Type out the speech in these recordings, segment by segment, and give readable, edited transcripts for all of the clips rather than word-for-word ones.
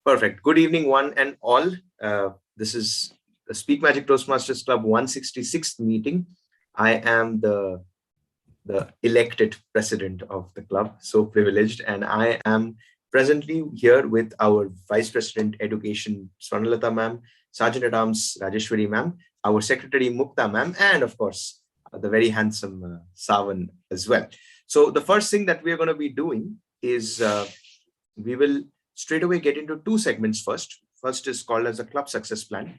Perfect. Good evening, one and all. This is the Speak Magic Toastmasters Club 166th meeting. I am the elected president of the club, so privileged, and I am presently here with our Vice President Education, Swarnalata ma'am, Sergeant at Arms Rajeshwari ma'am, our Secretary Mukta ma'am, and of course, the very handsome Savan as well. So the first thing that we are going to be doing is we will straight away get into two segments first. First is called as a club success plan.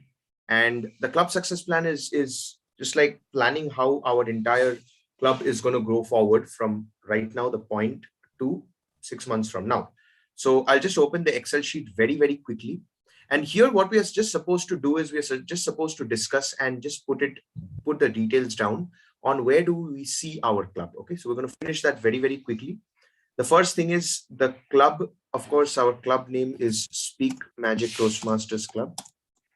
And the club success plan is just like planning how our entire club is going to grow forward from right now, the point to 6 months from now. So I'll just open the Excel sheet very, very quickly. And here what we are just supposed to do is we are just supposed to discuss and just put the details down on where do we see our club. Okay, so we're going to finish that very, very quickly. The first thing is the club. Of course, our club name is Speak Magic Toastmasters Club.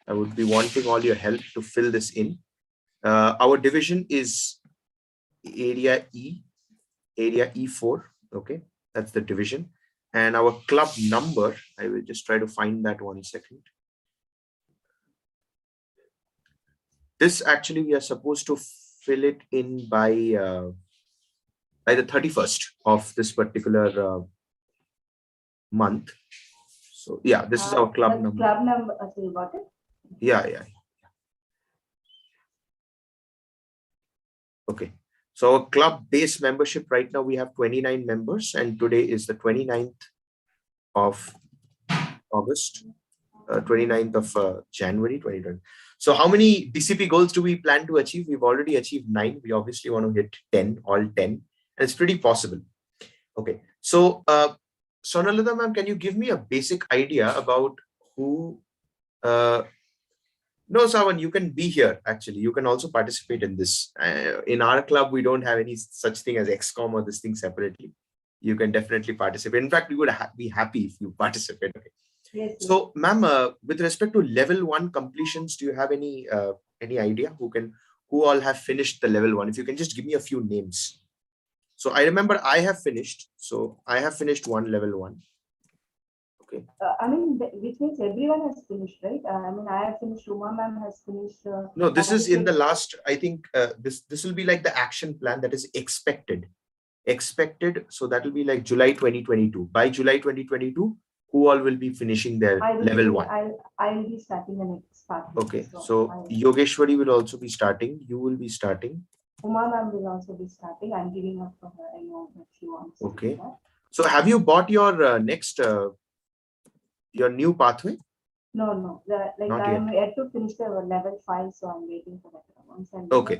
I would be wanting all your help to fill this in. Our division is Area E, Area E4. Okay, that's the division. And our club number, I will just try to find that 1 second. This actually we are supposed to fill it in by the 31st of this particular month. So yeah, this is our club number. Club number, so you got it? Yeah. Okay. So our club base membership right now, we have 29 members, and today is the 29th of August, 29th of January 2020. So how many DCP goals do we plan to achieve? We've already achieved 9. We obviously want to hit 10, all 10. And it's pretty possible. Okay. So Sonalata ma'am, can you give me a basic idea about who no, Savan, you can be here. Actually, you can also participate in this. In our club, we don't have any such thing as XCOM or this thing separately. You can definitely participate. In fact, we would be happy if you participate. Okay. Yes. So, ma'am, with respect to level 1 completions, do you have any idea who all have finished the level 1? If you can just give me a few names. So I remember I have finished. So I have finished level 1. Okay. I mean, which means everyone has finished, right? I mean, I have finished. Uma ma'am has finished. No, this is in the last. I think this will be like the action plan that is expected. So that will be like July 2022. By July 2022, who all will be finishing their level 1? I'll be starting the next part. Okay. So Yogeshwari will also be starting. You will be starting. Uma ma'am will also be starting. I'm giving up for her. I know that she wants. Okay. So have you bought your next your new pathway? No. I'm yet to finish the level 5, so I'm waiting for that. Once I'm okay.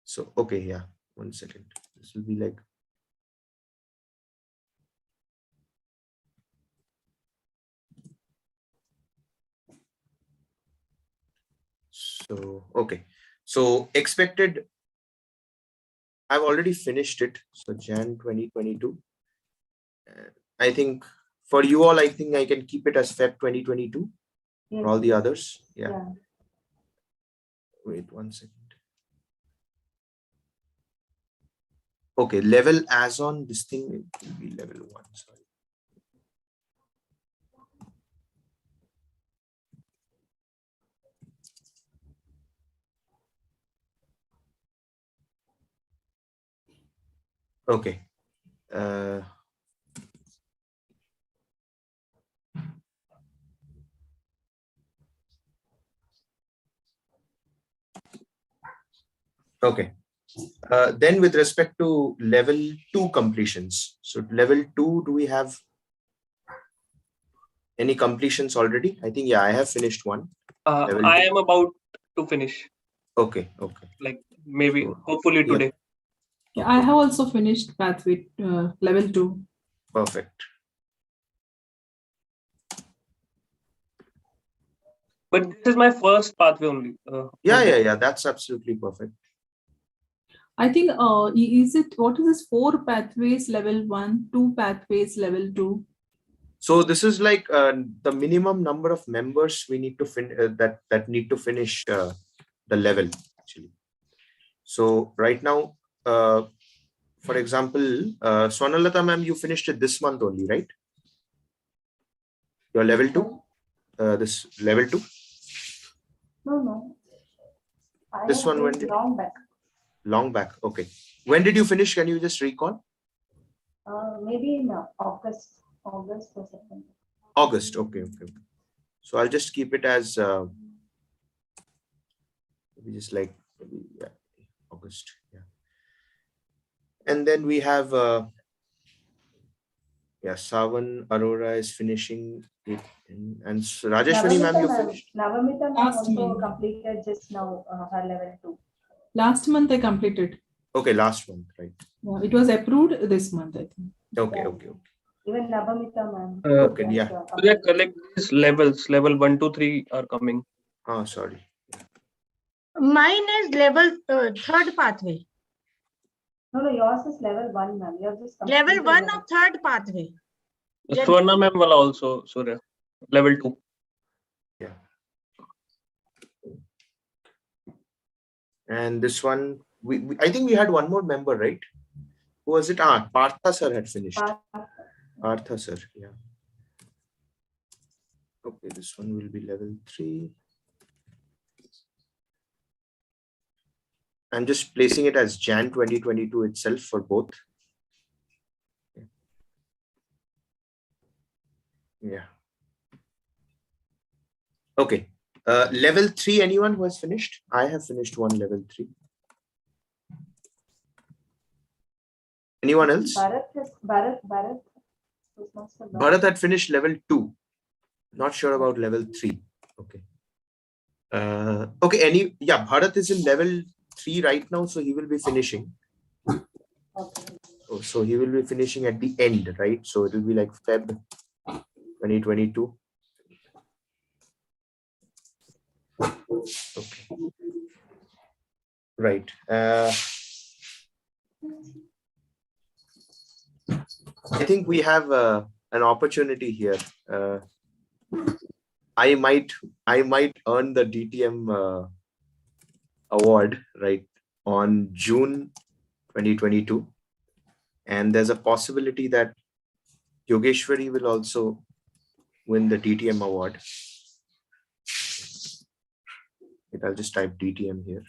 So yeah. 1 second. This will be like. So okay. So expected. I've already finished it. So Jan 2022. I think for you all, I think I can keep it as Feb 2022. Yes. For all the others. Yeah. Wait 1 second. Okay, level as on this thing will be level 1. Sorry. Okay. Okay. Then with respect to level 2 completions. So level 2, do we have any completions already? I think, yeah, I have finished 1. I am about to finish. Okay. Like maybe, hopefully today. Yeah, I have also finished pathway level 2. Perfect. But this is my first pathway only. Yeah. That's absolutely perfect. I think what is this 4 pathways level 1, 2 pathways level 2? So this is like the minimum number of members we need to that need to finish the level actually. So right now, for example, Swarnalata ma'am, you finished it this month only, right? Your level 2? This level 2? No. This one when did long back. Long back. Okay. When did you finish? Can you just recall? Maybe in August or September. August. Okay. So I'll just keep it as maybe just like August. Yeah. And then we have Savan Arora is finishing it, and Rajeshwari ma'am, you finished. Navamita ma'am also completed just now her level 2. Last month I completed. Okay, last month, right? Yeah, it was approved this month, I think. Okay. Even Navamita ma'am. Okay, yeah. Yeah, collect these levels. Level 1, 2, 3 are coming. Oh, sorry. Mine is level 3rd pathway. No, yours is level 1, ma'am. You're just Level 1 of 3rd pathway. Swarna ma'am will also, Surya. Level 2. Yeah. And this one, I think we had one more member, right? Who was it? Partha sir had finished. Partha sir, yeah. Okay, this one will be level 3. I'm just placing it as Jan 2022 itself for both. Yeah. Okay. Level 3, anyone who has finished? I have finished one level 3. Anyone else? Bharat had finished level 2. Not sure about level 3. Okay. Okay. Bharat is in level 3 right now, so he will be finishing. Okay. So he will be finishing at the end, right? So it will be like Feb 2022. Okay. Right. I think we have an opportunity here. I might earn the DTM award right on June 2022, and there's a possibility that Yogeshwari will also win the DTM award. I'll just type DTM here.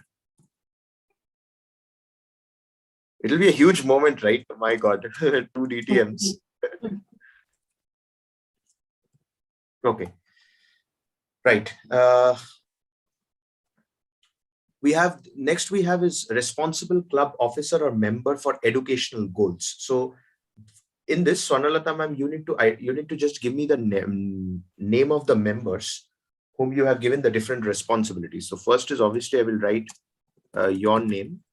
It'll be a huge moment, right? My God, 2 DTMs. Okay. Right. We have is responsible club officer or member for educational goals. So in this, Swarnalata ma'am, you need to just give me the name of the members whom you have given the different responsibilities. So first is obviously I will write your name.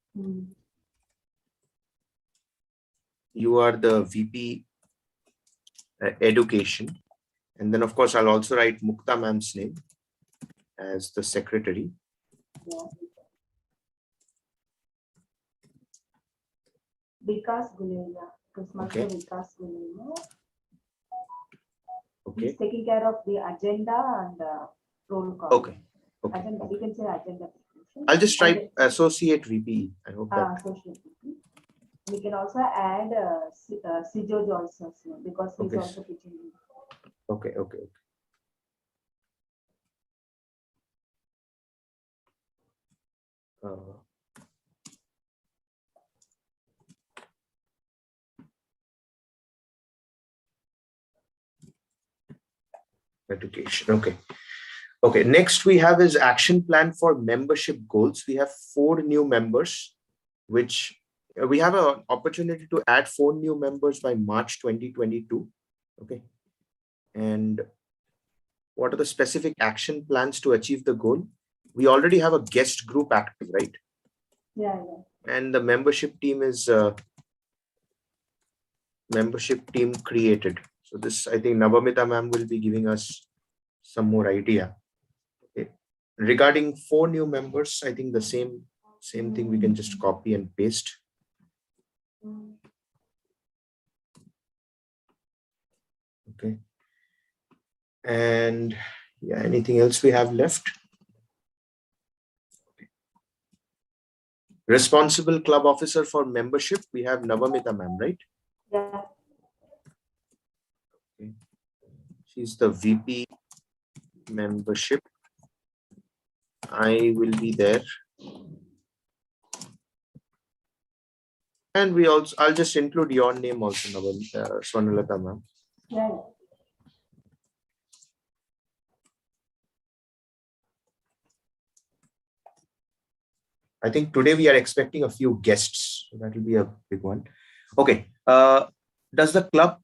You are the VP education. And then of course, I'll also write Mukta ma'am's name as the secretary. Vikas Guleria. Okay. Vikas Guleria. Okay. He's taking care of the agenda and roll call. Okay. Agenda, you can say agenda. I'll just write associate VP. I hope that. Associate VP. We can also add Sijoj also because he's also teaching. Okay. Education. Okay. Next we have is action plan for membership goals. We have 4 new members, which we have an opportunity to add 4 new members by March 2022. Okay. And what are the specific action plans to achieve the goal? We already have a guest group active, right? Yeah. And the membership team is membership team created. So this, I think Navamita ma'am will be giving us some more idea. Okay. Regarding 4 new members, I think the same thing we can just copy and paste. Okay. And yeah, anything else we have left? Responsible club officer for membership, we have Navamita ma'am, right? Yeah. Okay. She's the VP membership. I will be there. And I'll just include your name also, Swarnalata ma'am. Yeah. I think today we are expecting a few guests. So that will be a big one. Okay. Does the club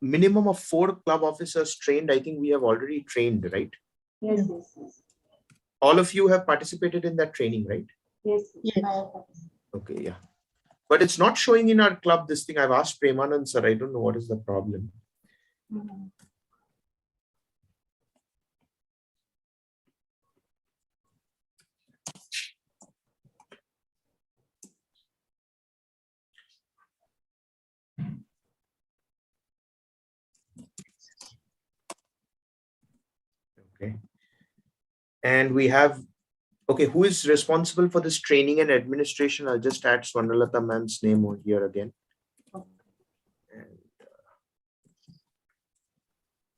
minimum of 4 club officers trained? I think we have already trained, right? Yes. All of you have participated in that training, right? Yes. Yes. Okay, yeah. But it's not showing in our club this thing. I've asked Premanand sir. I don't know what is the problem. Mhm. Okay. And we have, okay, who is responsible for this training and administration? I'll just add Swarnalata ma'am's name over here again.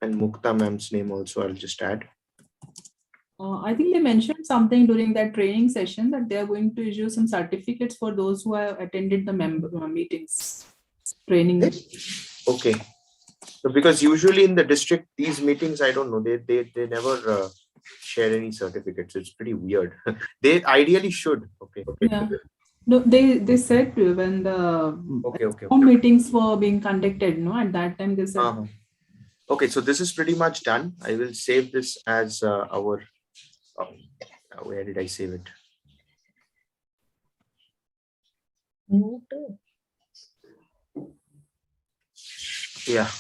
And Mukta ma'am's name also I'll just add. I think they mentioned something during that training session that they are going to issue some certificates for those who have attended the meetings, training. Okay. So because usually in the district, these meetings, I don't know, they never share any certificates. It's pretty weird. They ideally should. Okay. Yeah. No, they said when the Okay. meetings were being conducted, no, at that time they said. Okay, so this is pretty much done. I will save this as our. Where did I save it? Yeah.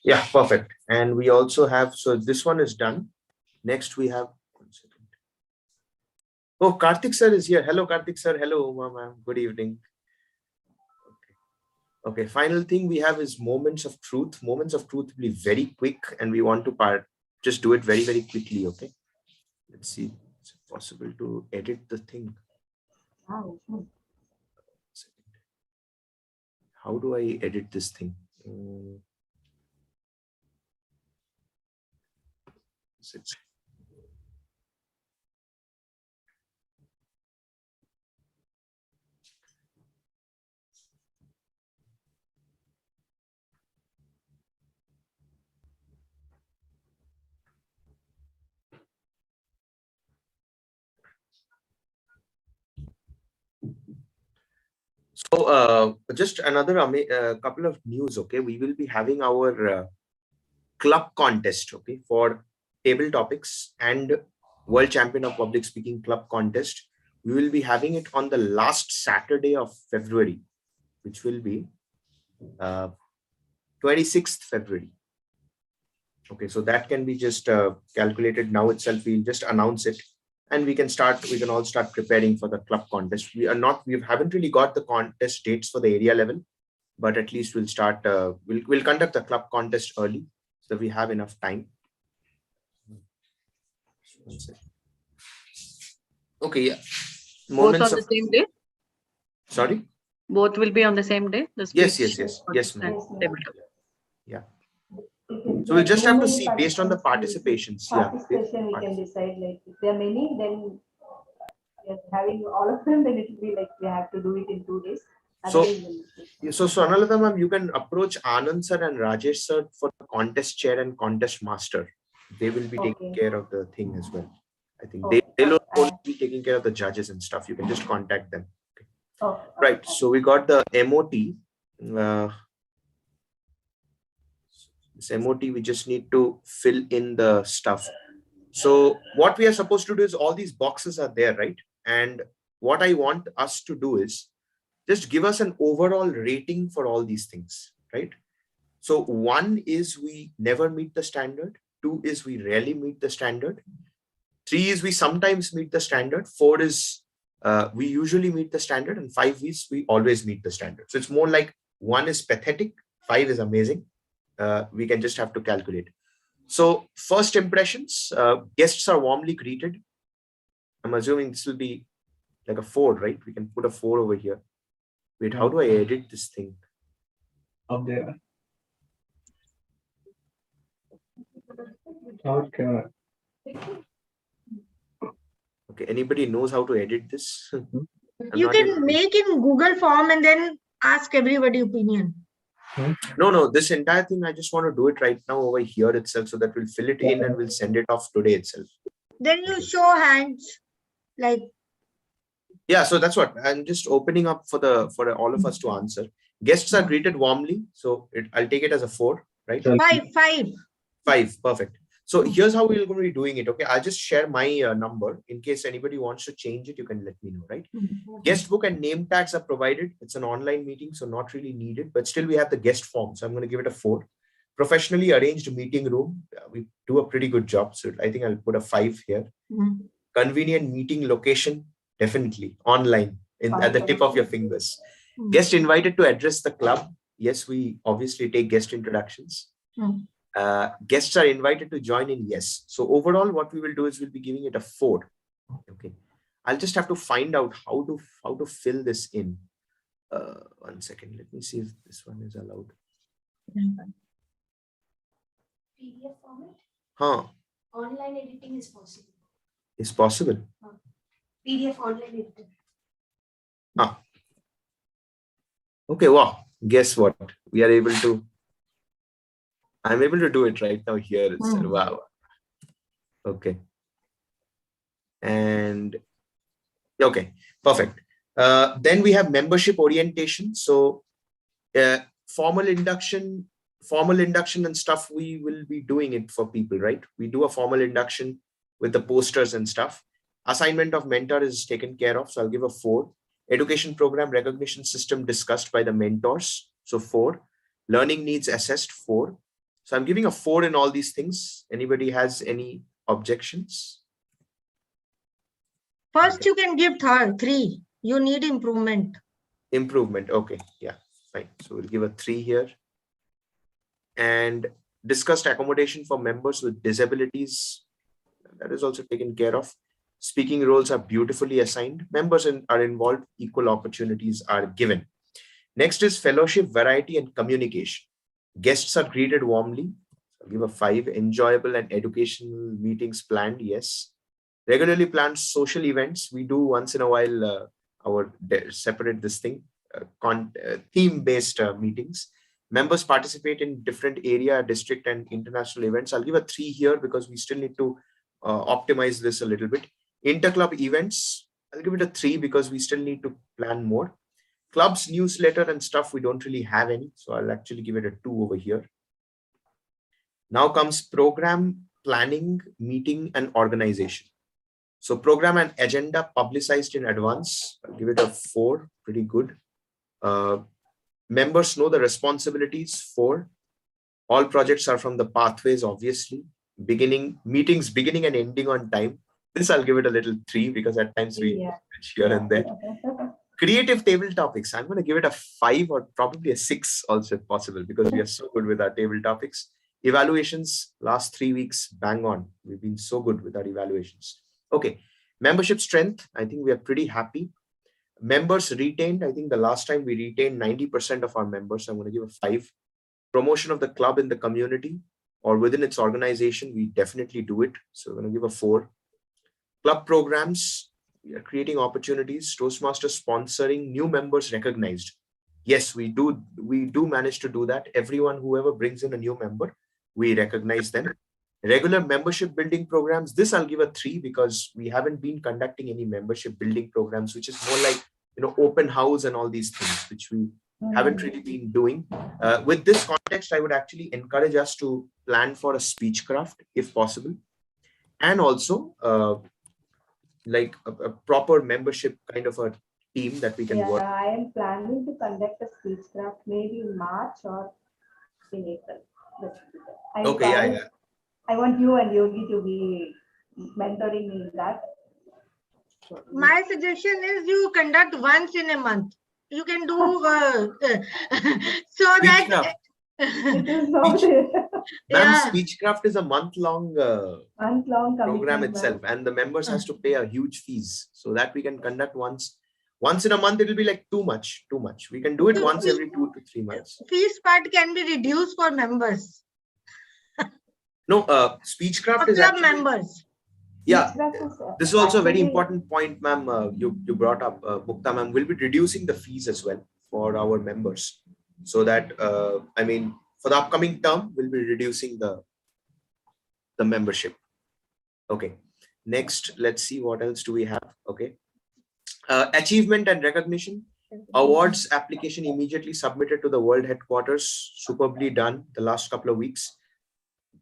Yeah, perfect. And we also have, so this one is done. Next we have, 1 second. Oh, Karthik sir is here. Hello, Karthik sir. Hello, ma'am. Good evening. Okay, final thing we have is moments of truth. Moments of truth will be very quick and we want to just do it very, very quickly. Okay. Let's see. Is it possible to edit the thing? How do I edit this thing? So just another couple of news. Okay, we will be having our club contest. Okay, for table topics and World Champion of Public Speaking Club contest. We will be having it on the last Saturday of February, which will be 26th February. Okay, so that can be just calculated now itself. We'll just announce it. And we can all start preparing for the club contest. We haven't really got the contest dates for the area level, but at least we'll start, we'll conduct the club contest early so we have enough time. Okay, yeah. Both on the same day? Sorry? Both will be on the same day? Yes, ma'am. Yeah. So we'll just have to see based on the participations. Participation, we can decide, like if there are many, then having all of them, then it will be like we have to do it in 2 days. So Swarnalata ma'am, you can approach Anand sir and Rajesh sir for the contest chair and contest master. They will be taking care of the thing as well. I think they'll only be taking care of the judges and stuff. You can just contact them. Okay. Right. So we got the MOT. This MOT, we just need to fill in the stuff. So what we are supposed to do is all these boxes are there, right? And what I want us to do is just give us an overall rating for all these things, right? So 1 is we never meet the standard. 2 is we rarely meet the standard. 3 is we sometimes meet the standard. 4 is we usually meet the standard. And 5 is we always meet the standard. So it's more like 1 is pathetic, 5 is amazing. We can just have to calculate. So first impressions, guests are warmly greeted. I'm assuming this will be like a 4, right? We can put a 4 over here. Wait, how do I edit this thing? Up there. Okay. Okay, anybody knows how to edit this? You can make in Google form and then ask everybody opinion. No, this entire thing, I just want to do it right now over here itself so that we'll fill it in and we'll send it off today itself. Then you show hands like. Yeah, so that's what I'm just opening up for all of us to answer. Guests are greeted warmly, so I'll take it as a 4, right? 5. 5, perfect. So here's how we're going to be doing it. Okay, I'll just share my number in case anybody wants to change it. You can let me know, right? Guest book and name tags are provided. It's an online meeting, so not really needed, but still we have the guest form. So I'm going to give it a 4. Professionally arranged meeting room. We do a pretty good job. So I think I'll put a 5 here. Convenient meeting location, definitely online at the tip of your fingers. Guest invited to address the club. Yes, we obviously take guest introductions. Guests are invited to join in. Yes. So overall, what we will do is we'll be giving it a 4. Okay. I'll just have to find out how to fill this in. 1 second. Let me see if this one is allowed. PDF format. Huh. Online editing is possible. Is possible. PDF online editing. Okay. Wow. Guess what? We are able to. I'm able to do it right now here. Wow. Okay. And okay, perfect. Then we have membership orientation. So formal induction and stuff, we will be doing it for people, right? We do a formal induction with the posters and stuff. Assignment of mentor is taken care of. So I'll give a 4. Education program recognition system discussed by the mentors. So 4. Learning needs assessed, 4. So I'm giving a 4 in all these things. Anybody has any objections? First, you can give 3. You need improvement. Improvement. Okay. Yeah. Fine. So we'll give a 3 here. And discussed accommodation for members with disabilities. That is also taken care of. Speaking roles are beautifully assigned. Members are involved. Equal opportunities are given. Next is fellowship, variety, and communication. Guests are greeted warmly. I'll give a 5. Enjoyable and educational meetings planned. Yes. Regularly planned social events. We do once in a while separate this thing, theme-based meetings. Members participate in different area, district, and international events. I'll give a 3 here because we still need to optimize this a little bit. Interclub events. I'll give it a 3 because we still need to plan more. Clubs, newsletter and stuff, we don't really have any. So I'll actually give it a 2 over here. Now comes program, planning, meeting, and organization. So program and agenda publicized in advance. I'll give it a 4, pretty good. Members know the responsibilities, 4. All projects are from the pathways, obviously. Meetings beginning and ending on time. This I'll give it a little 3 because at times we switch here and there. Creative table topics. I'm going to give it a 5 or probably a 6 also if possible because we are so good with our table topics. Evaluations, last 3 weeks, bang on. We've been so good with our evaluations. Okay. Membership strength. I think we are pretty happy. Members retained. I think the last time we retained 90% of our members. I'm going to give a 5. Promotion of the club in the community or within its organization. We definitely do it. So we're going to give a 4. Club programs. We are creating opportunities. Toastmaster sponsoring, new members recognized. Yes, we do manage to do that. Everyone, whoever brings in a new member, we recognize them. Regular membership building programs. This I'll give a 3 because we haven't been conducting any membership building programs, which is more like, open house and all these things, which we haven't really been doing. With this context, I would actually encourage us to plan for a speech craft if possible. And also, like a proper membership kind of a team that we can work. I am planning to conduct a speech craft maybe in March or in April. Okay, I want you and Yogi to be mentoring me in that. My suggestion is you conduct once in a month. You can do so Speech that. It is not Ma'am, Yeah. Speechcraft is a month-long Month-long program commitment, itself, ma'am. and the members has to pay a huge fees so that we can conduct once in a month. It will be like too much. We can do it So once every 2 to 3 months. fees part can be reduced for members, No, for Speechcraft is club actually, members. yeah. Speechcraft is, This is also a very actually- important point, ma'am. You brought up, Mukta ma'am. We'll be reducing the fees as well for our members, so that I mean, for the upcoming term, we'll be reducing the membership. Okay. Next, let's see what else do we have. Okay. Achievement and recognition. Awards application immediately submitted to the world headquarters. Superbly done the last couple of weeks.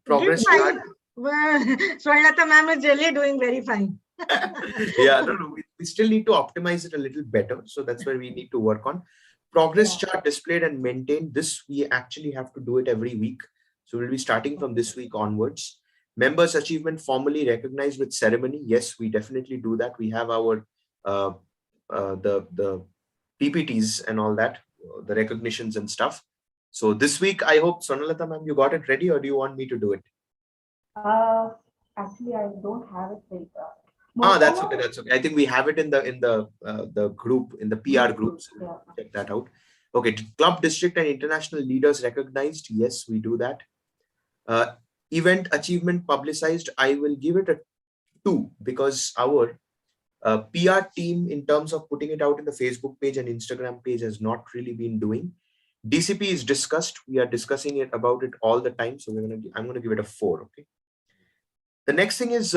Progress Did chart. Swarnalata ma'am is really doing very fine. Yeah, no, we still need to optimize it a little better. So that's where we need to work on. Progress chart displayed and maintained. This we actually have to do it every week. So we'll be starting from this week onwards. Members' achievement formally recognized with ceremony. Yes, we definitely do that. We have our the PPTs and all that, the recognitions and stuff. So this week, I hope, Sonalata ma'am, you got it ready, or do you want me to do it? Actually, I don't have it. That's okay. That's okay. I think we have it in the group, in the PR group. So Yeah. check that out. Okay, club, district, and international leaders recognized. Yes, we do that. Event achievement publicized. I will give it a 2 because our PR team, in terms of putting it out in the Facebook page and Instagram page, has not really been doing. DCP is discussed. We are discussing it about it all the time. So I'm gonna give it a 4. Okay. The next thing is,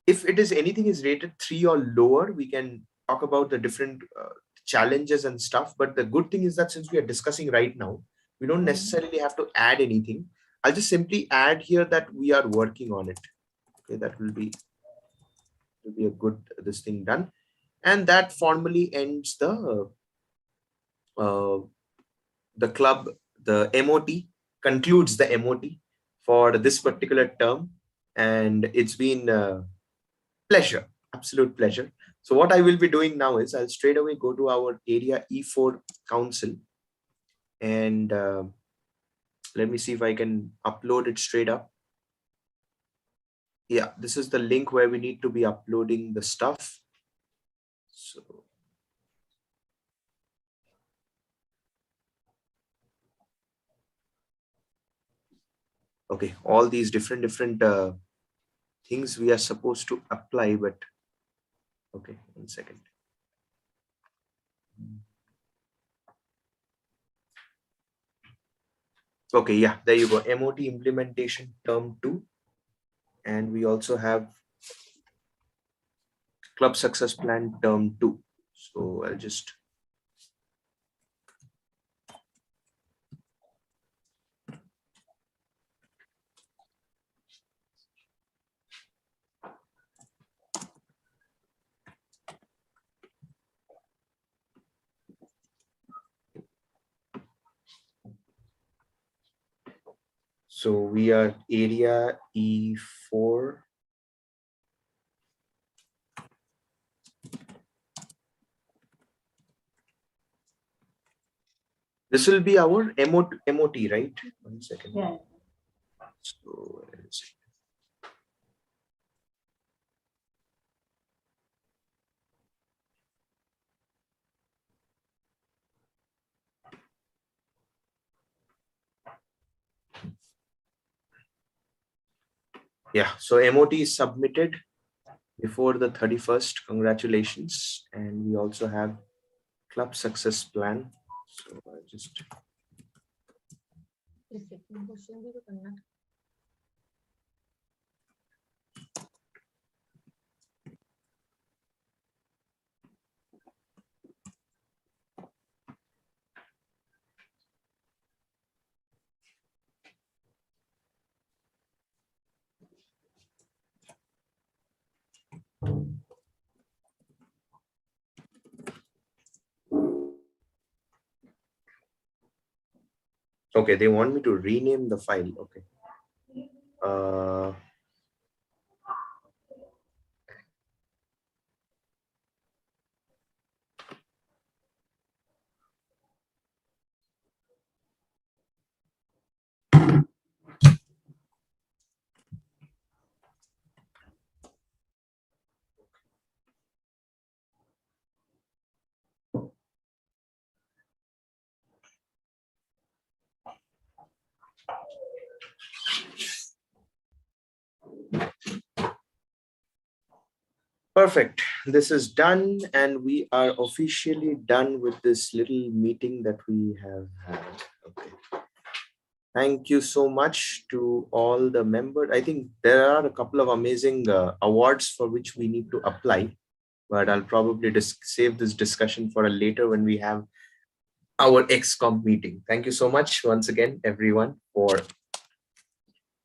if it is anything is rated 3 or lower, we can talk about the different challenges and stuff. But the good thing is that since we are discussing right now, we don't necessarily have to add anything. I'll just simply add here that we are working on it. Okay, that will be a good this thing done, and that formally ends the club. The MOT concludes the MOT for this particular term, and it's been pleasure, absolute pleasure. So what I will be doing now is I'll straight away go to our area E4 council, and let me see if I can upload it straight up. Yeah, this is the link where we need to be uploading the stuff. So okay, all these different things we are supposed to apply, but okay, 1 second. Okay, yeah, there you go. MOT implementation term 2, and we also have club success plan term 2. So I'll just so we are area E4. This will be our MOT, right? 1 second. Yeah. So yeah, so MOT is submitted before the 31st. Congratulations. And we also have club success plan. So I just okay, they want me to rename the file. Okay. Perfect. This is done, and we are officially done with this little meeting that we have had. Okay. Thank you so much to all the members. I think there are a couple of amazing awards for which we need to apply, but I'll probably save this discussion for a later when we have our XCOM meeting. Thank you so much once again, everyone, for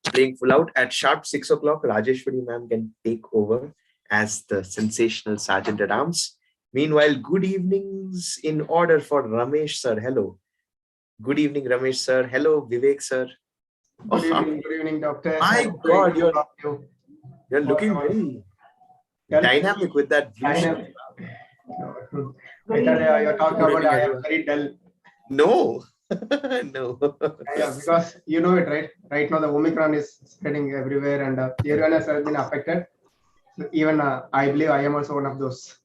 playing full out. At sharp 6 o'clock, Rajeshwari ma'am can take over as the sensational Sergeant at Arms. Meanwhile, good evenings in order for Ramesh sir. Hello. Good evening, Ramesh sir. Hello, Vivek sir. Good evening, doctor. My God, you're looking very dynamic with that blue shirt. I thought you're talking about I am very dull. No. No. Yeah, because you know it, right? Right now the Omicron is spreading everywhere and everyone has been affected. So even I believe I am also one of those.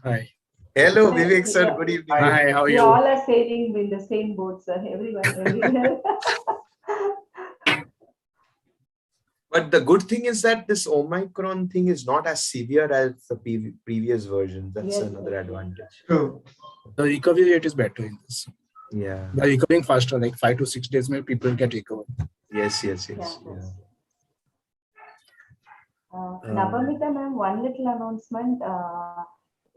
Hi. Hello, Vivek sir. Good evening. Hi, how are We you? all are sailing in the same boat, sir. Everyone, everywhere. But the good thing is that this Omicron thing is not as severe as the previous version. That's Yes, another sir. advantage. True. The recovery rate is better in this. Yeah. By recovering faster, like 5 to 6 days, maybe people get recovered. Yes. Yeah. Yeah. Navamita ma'am, one little announcement.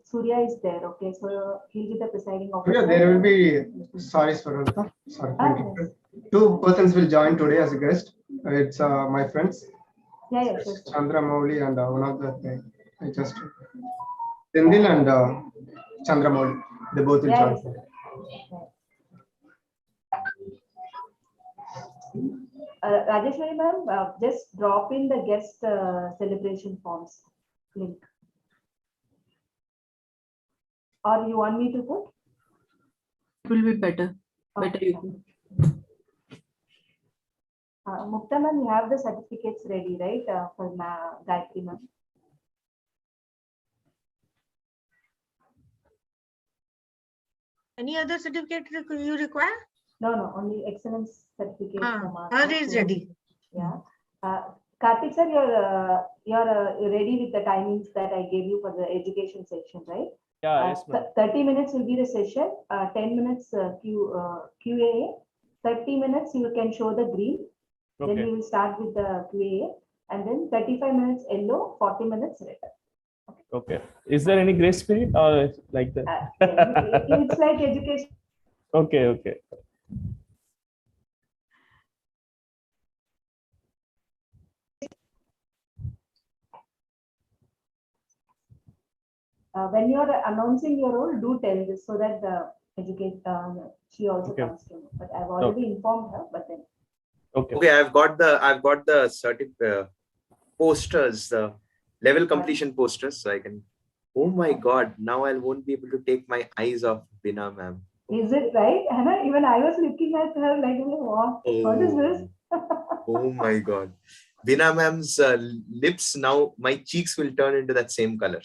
Surya is there, okay? So he'll be the presiding officer. Yeah, there will be, sorry, Swaranta. Sorry. Yes. 2 persons will join today as a guest. It's my friends, Yeah, sure, sir. Chandra Mauli and one of the, I just, Tindil and Chandra Mauli. They both will Yeah, join. sir. Rajeshwari ma'am, just drop in the guest celebration forms link. Or you want me to put? It will be better. Better you can. Mukta ma'am, you have the certificates ready, right? For Gayatri ma'am. Any other certificate you require? No, only excellence certificate from our Hers is ready. Yeah. Karthik sir, you're ready with the timings that I gave you for the education section, right? Yeah, yes, ma'am. 30 minutes will be the session, 10 minutes QA, 30 minutes you can show the green, then Okay. we will start with the QA, and then 35 minutes yellow, 40 minutes red. Okay. Is there any grace period or it's like that? It's like education. Okay. When you are announcing your role, do tell this so that the she also Okay. comes to know. But I've already informed her, but then. Okay. I've got the posters, the level completion posters, so I can. Oh my God! Now I won't be able to take my eyes off Bina ma'am. Is it right, Hannah? Even I was looking at her like, what is this? Oh my God! Bina ma'am's lips, now my cheeks will turn into that same color.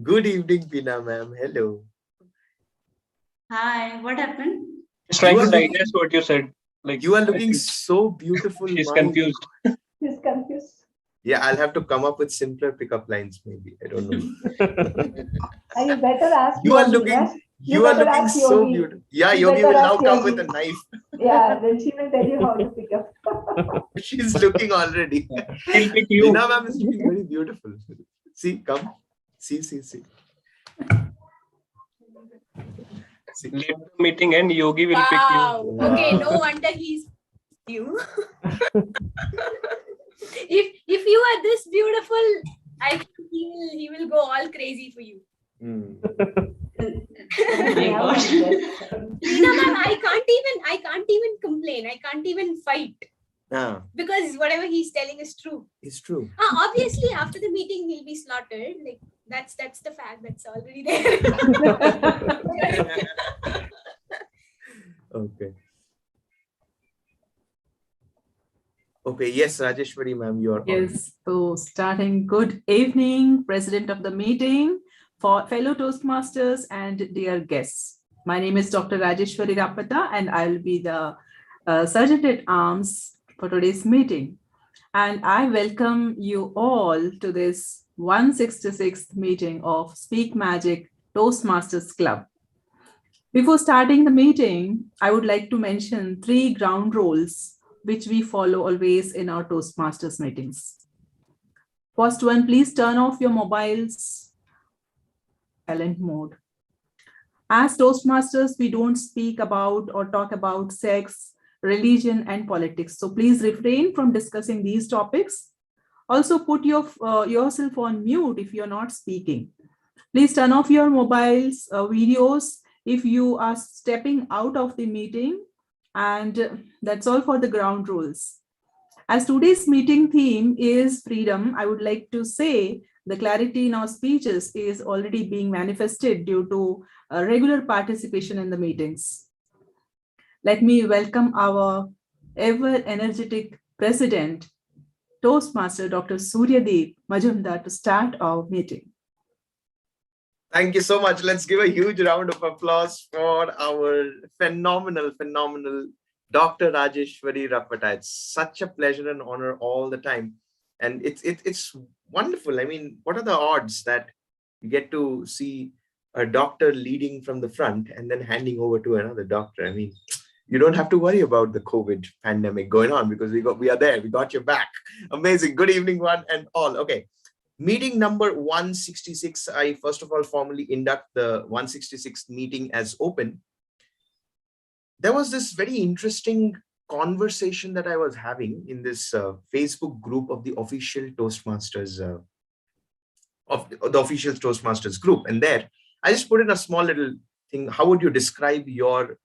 Good evening, Bina ma'am. Hello. Hi, what happened? Just trying You to are digest what you said. Like You are looking so beautiful. she's my- confused. She's confused. Yeah, I'll have to come up with simpler pickup lines, maybe. I don't know. You better ask You are Yogi, looking. yeah? You are better looking ask so Yogi. beautiful. Yeah, You Yogi better will now ask come Yogi. with a knife. Yeah, then she will tell you how to pick up. She's looking already. She'll pick you. Bina ma'am is looking very beautiful. See, come. See. See. Let the meeting end. Yogi will pick you. Wow. Okay, no wonder he's you. if you are this beautiful, I think he will go all crazy for you. Leena ma'am, I can't even complain. I can't even fight. Because whatever he's telling is true. It's true. Obviously, after the meeting, he'll be slaughtered. Like that's the fact. That's already there. Okay. Yes, Rajeshwari ma'am, you're on. Yes, so starting good evening, President of the meeting, for fellow Toastmasters and dear guests. My name is Dr. Rajeshwari Rapata and I will be the Sergeant at Arms for today's meeting. and I welcome you all to this 166th meeting of Speak Magic Toastmasters Club. Before starting the meeting, I would like to mention 3 ground rules which we follow always in our Toastmasters meetings. First one, please turn off your mobiles silent mode. As Toastmasters, we don't speak about or talk about sex, religion, and politics. So please refrain from discussing these topics. Also put yourself on mute if you're not speaking. Please turn off your mobiles, videos if you are stepping out of the meeting. And that's all for the ground rules. As today's meeting theme is freedom, I would like to say the clarity in our speeches is already being manifested due to regular participation in the meetings. Let me welcome our ever-energetic president, Toastmaster Dr. Suryadeep Majumdar, to start our meeting. Thank you so much. Let's give a huge round of applause for our phenomenal Dr. Rajeshwari Rapata. It's such a pleasure and honor all the time. And it's wonderful. I mean, what are the odds that you get to see a doctor leading from the front and then handing over to another doctor? I mean, you don't have to worry about the COVID pandemic going on because we are there. We got your back. Amazing. Good evening, one and all. Okay. Meeting number 166. I first of all formally induct the 166th meeting as open. There was this very interesting conversation that I was having in this Facebook group of the official Toastmasters group. And there, I just put in a small little thing. How would you describe your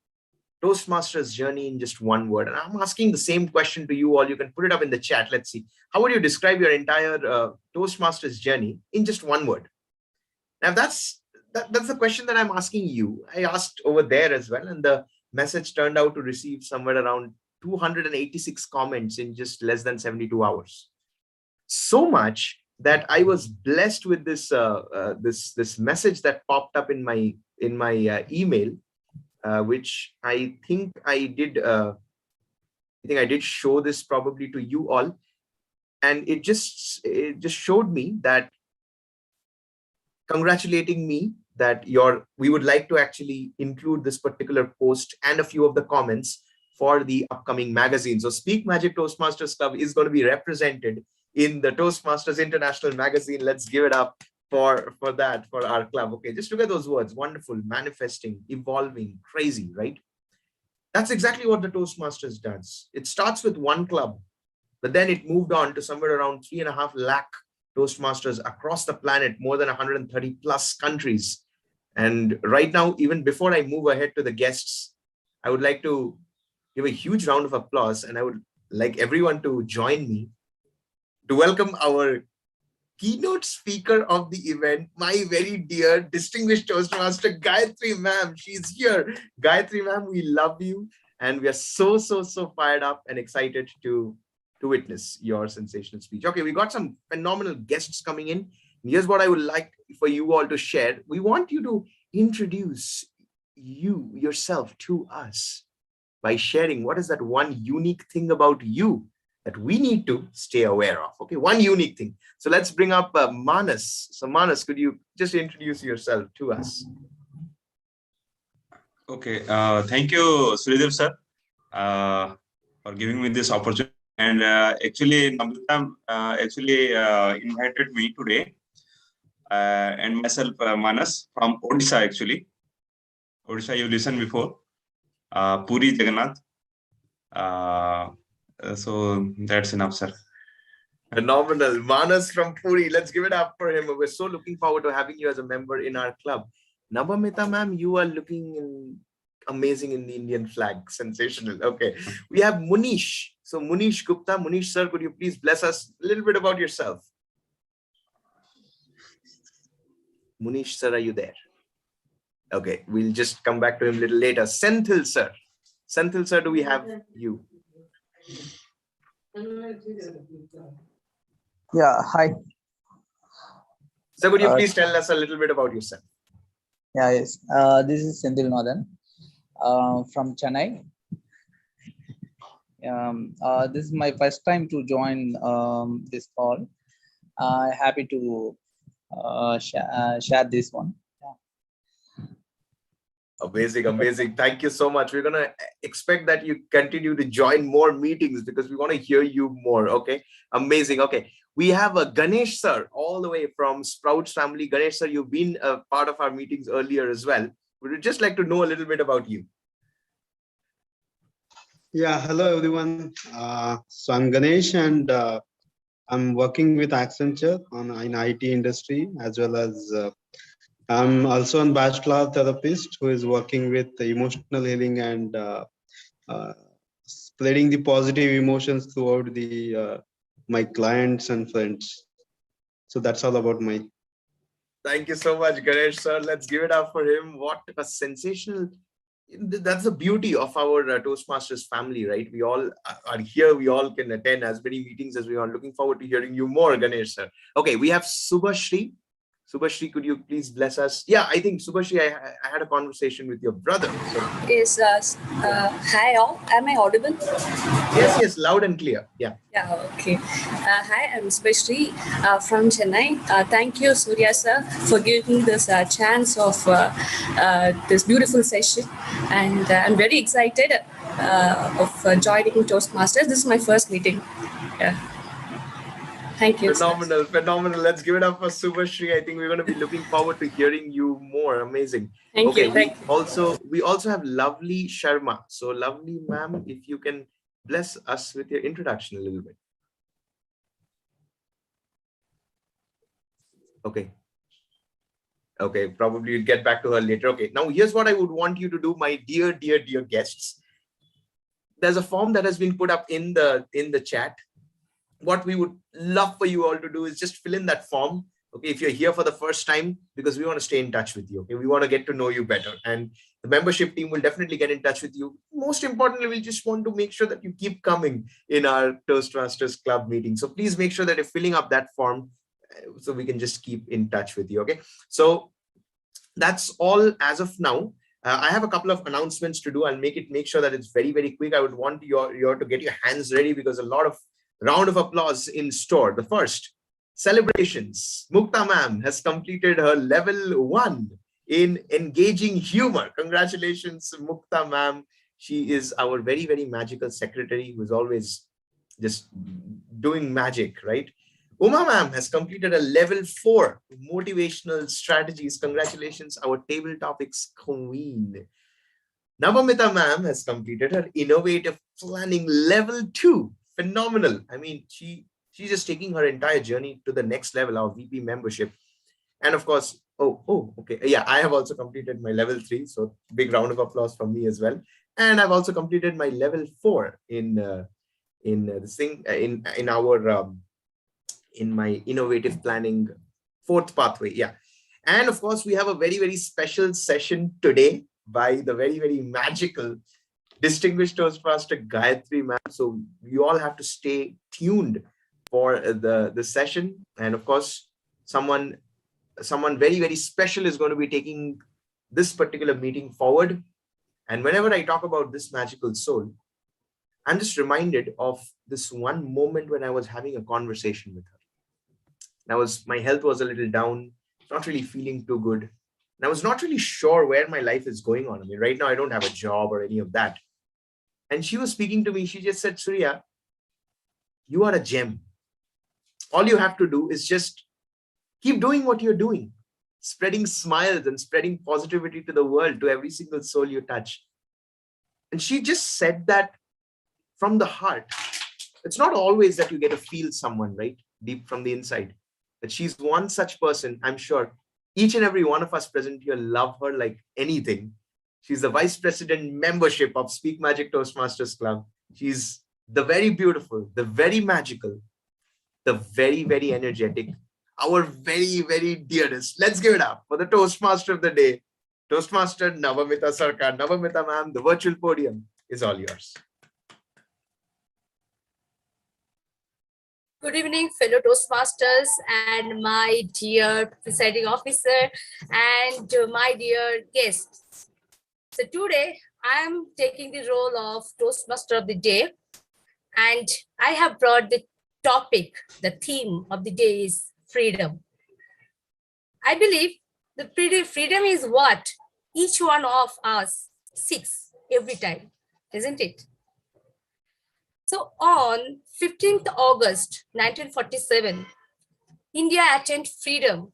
Toastmasters journey in just one word? And I'm asking the same question to you all. You can put it up in the chat. Let's see. How would you describe your entire Toastmasters journey in just one word? Now that's the question that I'm asking you. I asked over there as well, and the message turned out to receive somewhere around 286 comments in just less than 72 hours. So much that I was blessed with this this message that popped up in my email, which I think I did show this probably to you all, and it just showed me that congratulating me that we would like to actually include this particular post and a few of the comments for the upcoming magazine. So Speak Magic Toastmasters Club is going to be represented in the Toastmasters International magazine. Let's give it up for that, for our club. Okay, just look at those words: wonderful, manifesting, evolving, crazy, right? That's exactly what the Toastmasters does. It starts with one club, but then it moved on to somewhere around 3.5 lakh Toastmasters across the planet, more than 130 plus countries. And right now, even before I move ahead to the guests, I would like to give a huge round of applause, and I would like everyone to join me to welcome our keynote speaker of the event, my very dear distinguished Toastmaster Gayatri ma'am. She's here. Gayatri ma'am, we love you, and we are so fired up and excited to witness your sensational speech. Okay, we got some phenomenal guests coming in. Here's what I would like for you all to share. We want you to introduce yourself to us by sharing what is that one unique thing about you that we need to stay aware of. Okay, one unique thing. So let's bring up Manas. So Manas, could you just introduce yourself to us? Okay, thank you, Suryadeep sir, for giving me this opportunity. And actually, Namrita invited me today, and myself, Manas from Odisha. Actually, Odisha, you listened before, Puri Jagannath. So that's enough, sir. Phenomenal. Manas from Puri. Let's give it up for him. We're so looking forward to having you as a member in our club. Nabamita ma'am, you are looking amazing in the Indian flag. Sensational. Okay. We have Munish. So Munish Gupta. Munish sir, could you please bless us a little bit about yourself? Munish sir, are you there? Okay. We'll just come back to him a little later. Senthil sir. Senthil sir, do we have you? Yeah, hi. So could you please tell us a little bit about yourself? Yeah, yes. This is Senthil Madan from Chennai. This is my first time to join this call. Happy to share this one. Amazing, amazing. Thank you so much. We're going to expect that you continue to join more meetings because we want to hear you more. Okay, amazing. Okay, we have a Ganesh sir all the way from Sprouts family. Ganesh sir, you've been a part of our meetings earlier as well. We would just like to know a little bit about you. Yeah, hello everyone. So I'm Ganesh and I'm working with Accenture in IT industry, as well as I'm also a bachelor therapist who is working with emotional healing and spreading the positive emotions throughout the my clients and friends. So that's all about my. Thank you so much, Ganesh sir. Let's give it up for him. What a sensational. That's the beauty of our Toastmasters family, right? We all are here. We all can attend as many meetings as we want. Looking forward to hearing you more, Ganesh sir. Okay, we have Subhashri. Subhashri, could you please bless us? Yeah, I think Subhashri, I had a conversation with your brother. So. Yes, hi all. Am I audible? Yes, yes, loud and clear. Yeah. Yeah, okay. Hi, I'm Subhashri from Chennai. Thank you, Surya sir, for giving me this chance of this beautiful session. And I'm very excited of joining Toastmasters. This is my first meeting. Yeah. Thank you. Phenomenal, phenomenal. Let's give it up for Subhashri. I think we're going to be looking forward to hearing you more. Amazing. Thank you. We also have Lovely Sharma. So Lovely ma'am, if you can bless us with your introduction a little bit. Okay. Okay, probably we'll get back to her later. Okay, now here's what I would want you to do, my dear, dear, dear guests. There's a form that has been put up in the chat. What we would love for you all to do is just fill in that form. Okay, if you're here for the first time, because we want to stay in touch with you. Okay, we want to get to know you better, and the membership team will definitely get in touch with you. Most importantly, we just want to make sure that you keep coming in our Toastmasters Club meeting. So please make sure that you're filling up that form so we can just keep in touch with you. Okay, so that's all as of now. I have a couple of announcements to do. I'll make sure that it's very, very quick. I would want you to get your hands ready because a lot of round of applause in store. The first, celebrations. Mukta ma'am has completed her level 1 in engaging humor. Congratulations, Mukta ma'am. She is our very, very magical secretary who's always just doing magic, right? Uma ma'am has completed a level 4 motivational strategies. Congratulations, our table topics queen. Navamita ma'am has completed her innovative planning level 2. Phenomenal. I mean, she's just taking her entire journey to the next level, our VP membership. And of course, okay. Yeah, I have also completed my level 3. So big round of applause from me as well. And I've also completed my level 4 in my innovative planning 4th pathway. Yeah. And of course, we have a very, very special session today by the very, very magical distinguished Toastmaster Gayatri ma'am. So you all have to stay tuned for the session. And of course, someone very, very special is going to be taking this particular meeting forward. And whenever I talk about this magical soul, I'm just reminded of this one moment when I was having a conversation with her. My health was a little down, not really feeling too good. And I was not really sure where my life is going on. I mean, right now I don't have a job or any of that. And she was speaking to me. She just said, Surya, you are a gem. All you have to do is just keep doing what you're doing, spreading smiles and spreading positivity to the world, to every single soul you touch. And she just said that from the heart. It's not always that you get to feel someone, right? Deep from the inside. But she's one such person. I'm sure each and every one of us present here love her like anything. She's the Vice President membership of Speak Magic Toastmasters Club. She's the very beautiful, the very magical, the very, very energetic, our very, very dearest. Let's give it up for the Toastmaster of the day, Toastmaster Navamita Sarkar. Navamita ma'am, the virtual podium is all yours. Good evening, fellow Toastmasters and my dear presiding officer and my dear guests. So today I am taking the role of Toastmaster of the day. And I have brought the topic, the theme of the day is freedom. I believe the freedom is what each one of us seeks every time, isn't it? So on 15th August 1947, India attained freedom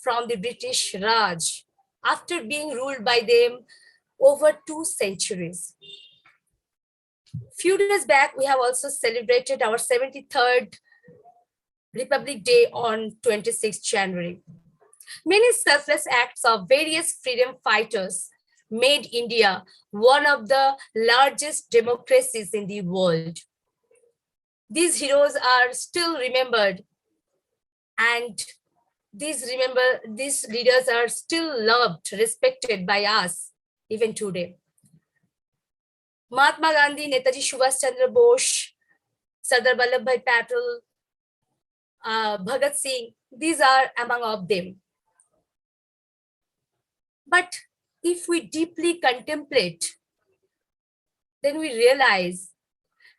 from the British Raj after being ruled by them over 2 centuries. Few days back, we have also celebrated our 73rd Republic Day on 26th January. Many selfless acts of various freedom fighters made India one of the largest democracies in the world. These heroes are still remembered, and these leaders are still loved, respected by us even today. Mahatma Gandhi, Netaji Subhash Chandra Bose, Sardar Vallabhbhai Patel, Bhagat Singh, these are among of them. But if we deeply contemplate, then we realize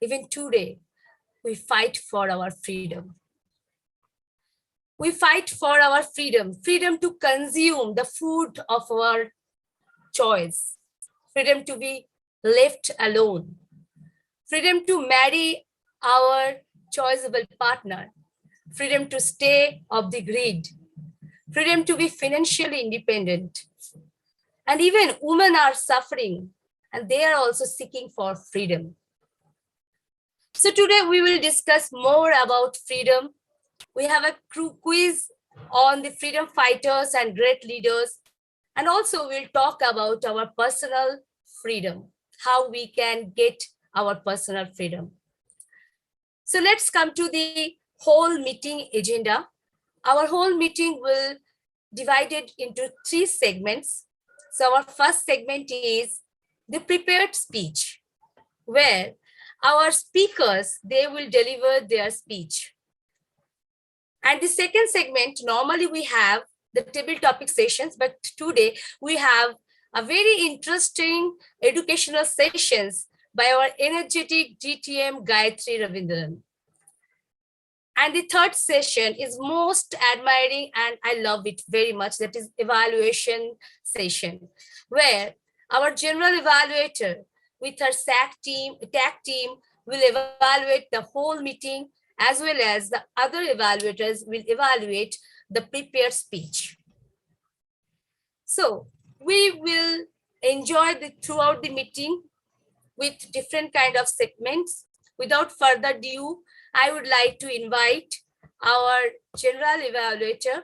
even today, we fight for our freedom. We fight for our freedom, freedom to consume the food of our choice, freedom to be left alone, freedom to marry our choiceable partner, freedom to stay off the grid, freedom to be financially independent. And even women are suffering, and they are also seeking for freedom. So today we will discuss more about freedom. We have a quiz on the freedom fighters and great leaders. And also we'll talk about our personal freedom, how we can get our personal freedom. So let's come to the whole meeting agenda. Our whole meeting will divide it into 3 segments. So our first segment is the prepared speech, where our speakers, they will deliver their speech. And the second segment, normally we have the table topic sessions, but today we have a very interesting educational sessions by our energetic GTM Gayatri Ravindran. And the third session is most admiring, and I love it very much, that is evaluation session, where our general evaluator with her tag team will evaluate the whole meeting, as well as the other evaluators will evaluate the prepared speech. So we will enjoy throughout the meeting with different kind of segments. Without further ado, I would like to invite our general evaluator,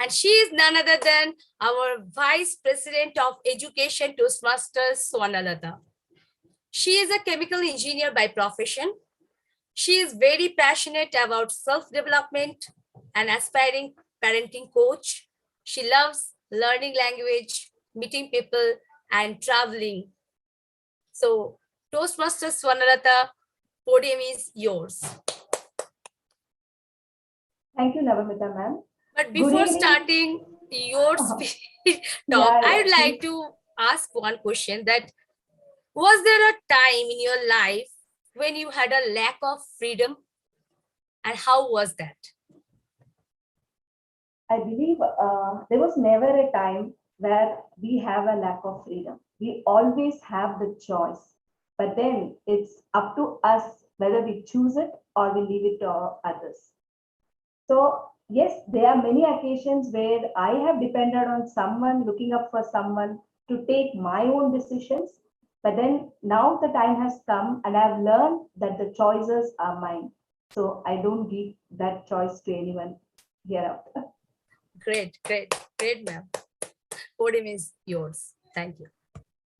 and she is none other than our Vice President of Education Toastmasters, Swarnalata. She is a chemical engineer by profession. She is very passionate about self-development and aspiring parenting coach. She loves learning language, meeting people, and traveling. So, Toastmasters Swarnalata, podium is yours. Thank you, Navamita ma'am. But before starting your speech talk, I would like to ask one question, that was there a time in your life when you had a lack of freedom, and how was that? I believe there was never a time where we have a lack of freedom. We always have the choice, but then it's up to us whether we choose it or we leave it to others. So yes, there are many occasions where I have depended on someone, looking up for someone to take my own decisions. But then now the time has come and I've learned that the choices are mine. So I don't give that choice to anyone hereafter. Great, ma'am. Podium is yours. Thank you.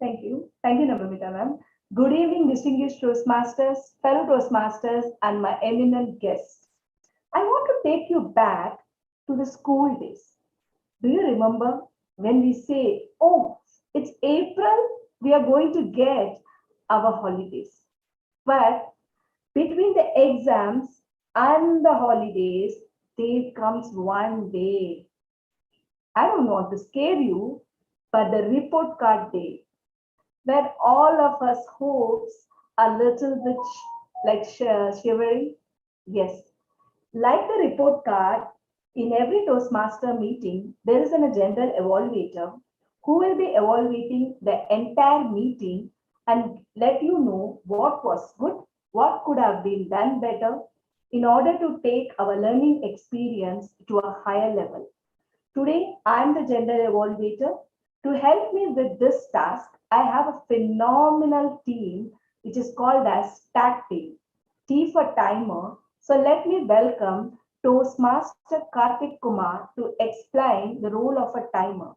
Thank you. Thank you, Navamita ma'am. Good evening, distinguished Toastmasters, fellow Toastmasters, and my eminent guests. I want to take you back to the school days. Do you remember when we say, oh, it's April, we are going to get our holidays. But between the exams and the holidays, there comes one day. I don't want to scare you, but the report card day, where all of us hopes a little bit like shivering? Yes. Like the report card, in every Toastmaster meeting, there is a general evaluator who will be evaluating the entire meeting and let you know what was good, what could have been done better in order to take our learning experience to a higher level. Today, I am the general evaluator. To help me with this task, I have a phenomenal team which is called as TAT team. T for timer. So let me welcome Toastmaster Karthik Kumar to explain the role of a timer.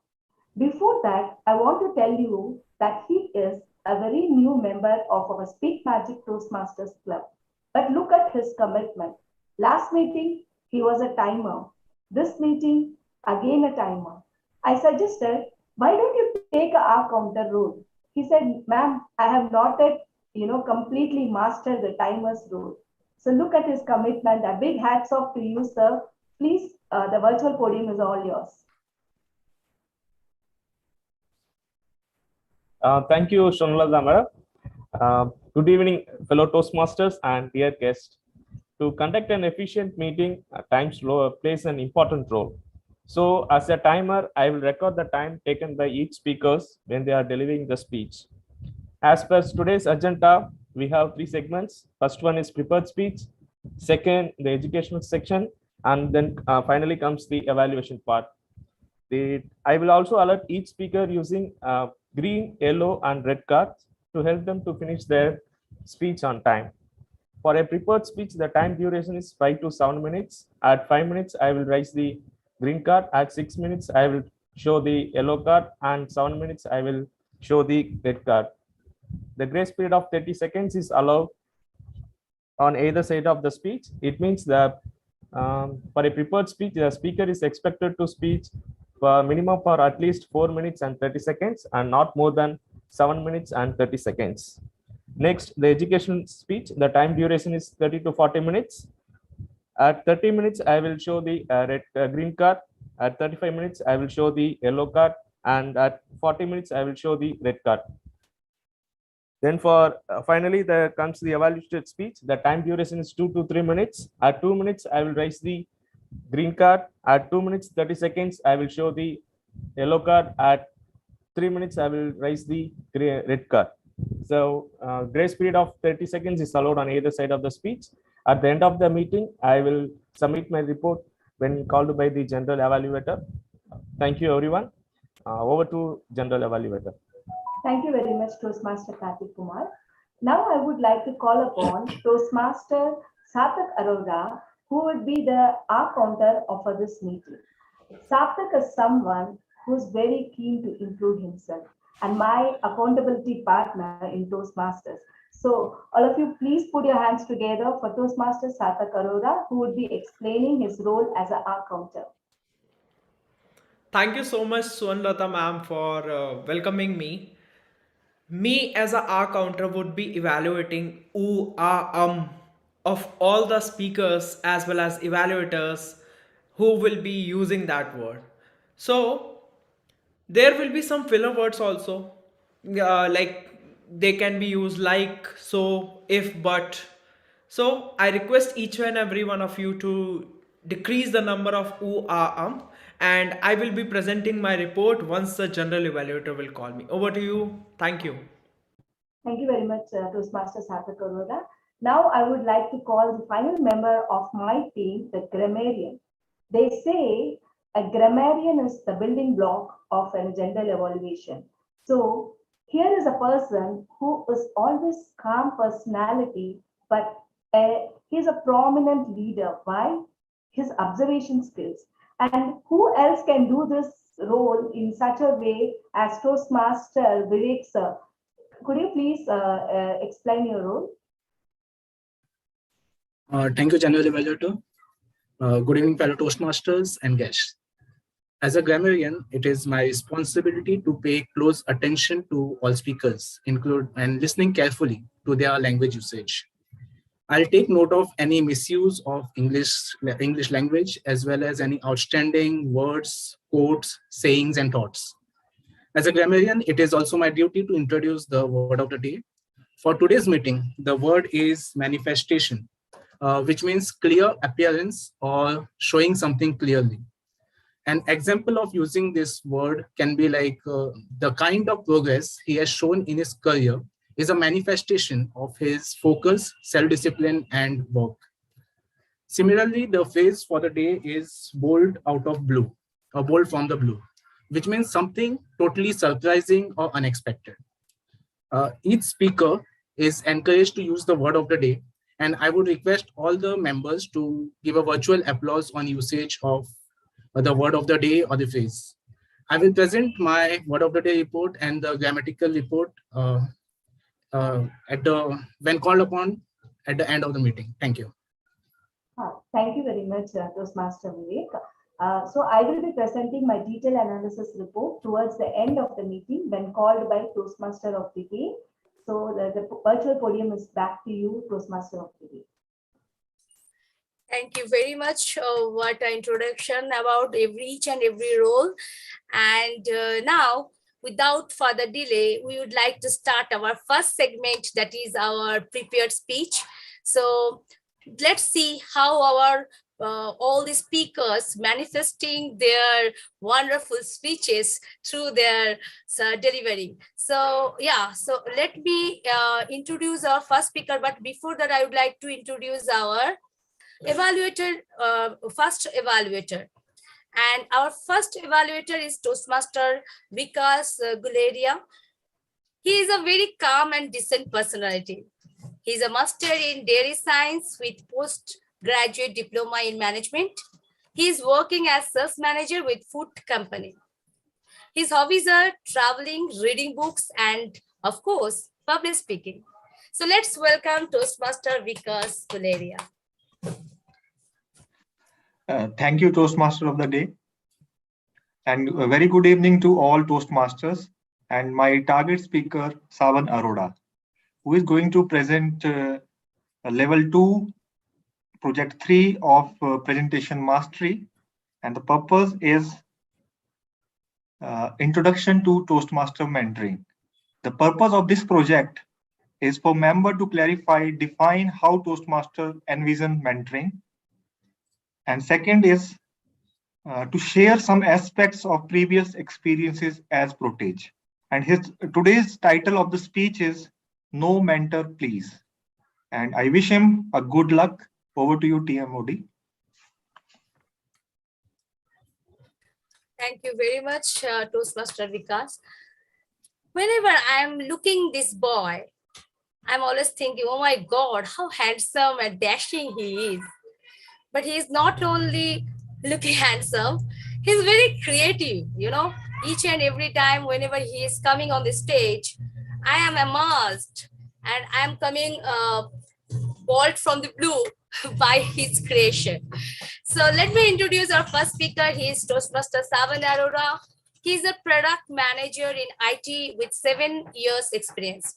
Before that, I want to tell you that he is a very new member of our Speak Magic Toastmasters Club. But look at his commitment. Last meeting, he was a timer. This meeting, again a timer. I suggested, why don't you take a R counter role? He said, ma'am, I have not yet, completely mastered the timer's role. So look at his commitment. A big hats off to you, sir. Please, the virtual podium is all yours. Thank you, Shonlata madam. Good evening, fellow Toastmasters and dear guests. To conduct an efficient meeting, time plays an important role. So as a timer, I will record the time taken by each speaker when they are delivering the speech. As per today's agenda, we have 3 segments. First one is prepared speech, second, the educational section, and then finally comes the evaluation part. I will also alert each speaker using green, yellow, and red cards to help them to finish their speech on time. For a prepared speech, the time duration is 5 to 7 minutes. At 5 minutes, I will raise the green card. At 6 minutes, I will show the yellow card, and 7 minutes, I will show the red card. The grace period of 30 seconds is allowed on either side of the speech. It means that for a prepared speech, the speaker is expected to speak for minimum for at least 4 minutes and 30 seconds and not more than 7 minutes and 30 seconds. Next, the educational speech, the time duration is 30 to 40 minutes. At 30 minutes, I will show the green card. At 35 minutes, I will show the yellow card. And at 40 minutes, I will show the red card. Then for finally, there comes the evaluated speech. The time duration is 2 to 3 minutes. At 2 minutes, I will raise the green card. At 2 minutes, 30 seconds, I will show the yellow card. At 3 minutes, I will raise the red card. So grace period of 30 seconds is allowed on either side of the speech. At the end of the meeting, I will submit my report when called by the general evaluator. Thank you, everyone. Over to general evaluator. Thank you very much, Toastmaster Karthik Kumar. Now I would like to call upon Toastmaster Sarthak Arora, who would be the R counter of this meeting. Sarthak is someone who's very keen to improve himself and my accountability partner in Toastmasters. So all of you, please put your hands together for Toastmaster Sarthak Arora, who would be explaining his role as an R counter. Thank you so much, Swanlata ma'am, for welcoming me. Me as a R counter would be evaluating of all the speakers as well as evaluators who will be using that word. So there will be some filler words also, like they can be used like, so, if, but. So I request each and every one of you to decrease the number of and I will be presenting my report once the general evaluator will call me. Over to you. Thank you. Thank you very much, Toastmaster Sarthak Arora. Now I would like to call the final member of my team, the Grammarian. They say a grammarian is the building block of a general evaluation. So here is a person who is always calm personality, but he's a prominent leader. Why? His observation skills. And who else can do this role in such a way as Toastmaster Vivek sir? Could you please explain your role? Thank you, General Evaluator. Good evening, fellow Toastmasters and guests. As a grammarian, it is my responsibility to pay close attention to all speakers, and listening carefully to their language usage. I'll take note of any misuse of English language, as well as any outstanding words, quotes, sayings, and thoughts. As a grammarian, it is also my duty to introduce the word of the day, For today's meeting, the word is manifestation, which means clear appearance or showing something clearly. An example of using this word can be like the kind of progress he has shown in his career is a manifestation of his focus, self-discipline, and work. Similarly, the phrase for the day is bold out of blue, or bold from the blue, which means something totally surprising or unexpected. Each speaker is encouraged to use the word of the day, and I would request all the members to give a virtual applause on usage of the word of the day or the phrase. I will present my word of the day report and the grammatical report when called upon at the end of the meeting. Thank you. Thank you very much, Toastmaster Vivek. So I will be presenting my detailed analysis report towards the end of the meeting when called by Toastmaster of the day. So the virtual podium is back to you, Toastmaster of the day. Thank you very much. What an introduction about each and every role. And now, without further delay, we would like to start our first segment, that is our prepared speech. So let's see how our all the speakers manifesting their wonderful speeches through their delivery. So yeah, so let me introduce our first speaker. But before that, I would like to introduce our evaluator, first evaluator. And our first evaluator is Toastmaster Vikas Guleria. He is a very calm and decent personality. He is a master in dairy science with postgraduate diploma in management. He is working as sales manager with food company. His hobbies are traveling, reading books, and of course, public speaking. So let's welcome Toastmaster Vikas Guleria. Thank you, Toastmaster of the day. And a very good evening to all Toastmasters and my target speaker, Savan Arora, who is going to present level 2, project 3 of presentation mastery. And the purpose is introduction to Toastmaster mentoring. The purpose of this project is for member to clarify, define how Toastmaster envision mentoring. And second is to share some aspects of previous experiences as Protage. And today's title of the speech is No Mentor, Please. And I wish him a good luck. Over to you, TMOD. Thank you very much, Toastmaster Vikas. Whenever I'm looking this boy, I'm always thinking, oh my God, how handsome and dashing he is. But he is not only looking handsome, he's very creative, you know. Each and every time whenever he is coming on the stage, I am amazed and I'm coming bolt from the blue by his creation. So let me introduce our first speaker. He is Toastmaster Savan Arora. He is a product manager in IT with 7 years experience.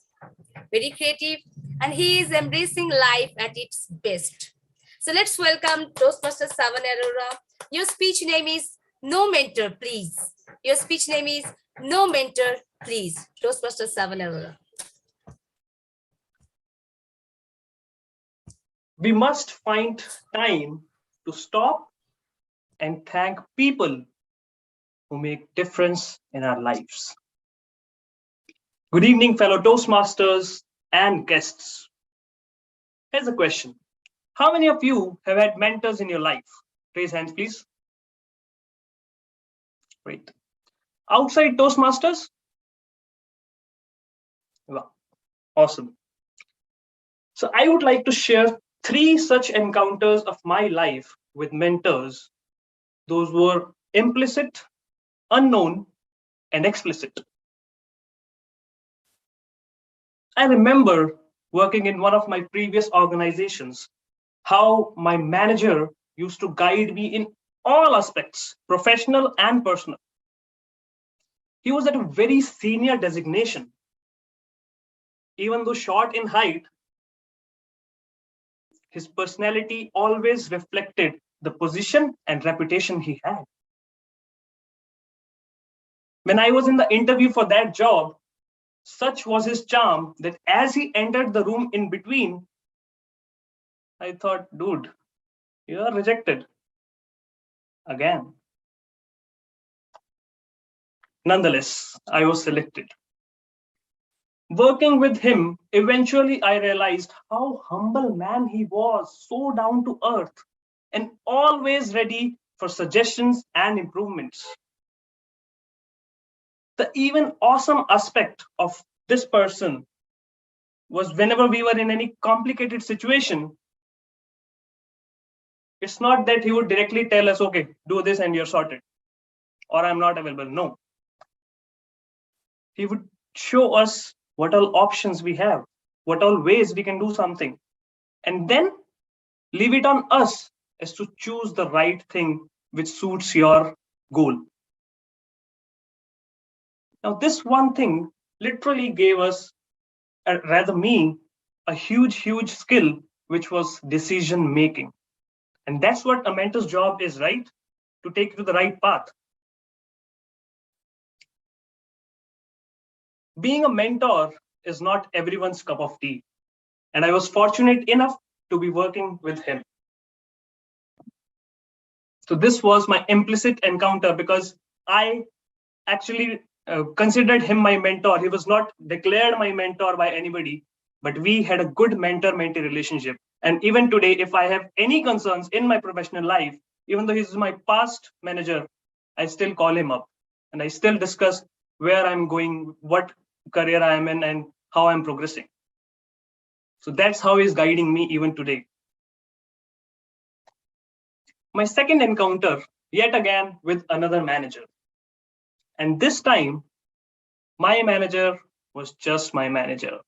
Very creative, and he is embracing life at its best. So let's welcome Toastmaster Savan Arora. Your speech name is No Mentor, Please. Your speech name is No Mentor, Please. Toastmaster Savan Arora. We must find time to stop and thank people who make difference in our lives. Good evening, fellow Toastmasters and guests. Here's a question. How many of you have had mentors in your life? Raise hands, please. Great. Outside Toastmasters? Wow, awesome. So I would like to share 3 such encounters of my life with mentors. Those were implicit, unknown, and explicit. I remember working in one of my previous organizations, how my manager used to guide me in all aspects, professional and personal. He was at a very senior designation. Even though short in height, his personality always reflected the position and reputation he had. When I was in the interview for that job, such was his charm that as he entered the room in between, I thought, dude, you are rejected again. Nonetheless, I was selected. Working with him, eventually I realized how humble man he was, so down to earth, and always ready for suggestions and improvements. The even awesome aspect of this person was whenever we were in any complicated situation, it's not that he would directly tell us, okay, do this and you're sorted, or I'm not available. No. He would show us what all options we have, what all ways we can do something, and then leave it on us as to choose the right thing which suits your goal. Now, this one thing literally gave us, rather me, a huge skill, which was decision making. And that's what a mentor's job is, right? To take you to the right path. Being a mentor is not everyone's cup of tea. And I was fortunate enough to be working with him. So this was my implicit encounter because I actually considered him my mentor. He was not declared my mentor by anybody, but we had a good mentor-mentee relationship. And even today, if I have any concerns in my professional life, even though he's my past manager, I still call him up and I still discuss where I'm going, what career I am in, and how I'm progressing. So that's how he's guiding me even today. My second encounter, yet again, with another manager. And this time, my manager was just my manager.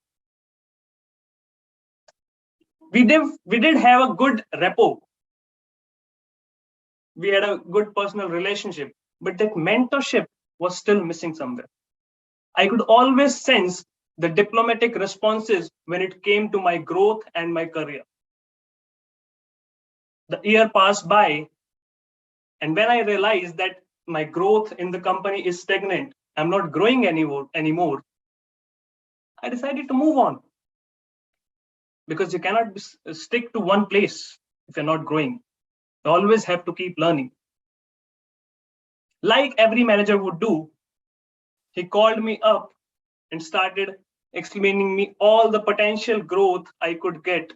We did have a good rapport. We had a good personal relationship, but that mentorship was still missing somewhere. I could always sense the diplomatic responses when it came to my growth and my career. The year passed by, and when I realized that my growth in the company is stagnant, I'm not growing anymore, I decided to move on. Because you cannot stick to one place if you're not growing. You always have to keep learning. Like every manager would do, he called me up and started explaining me all the potential growth I could get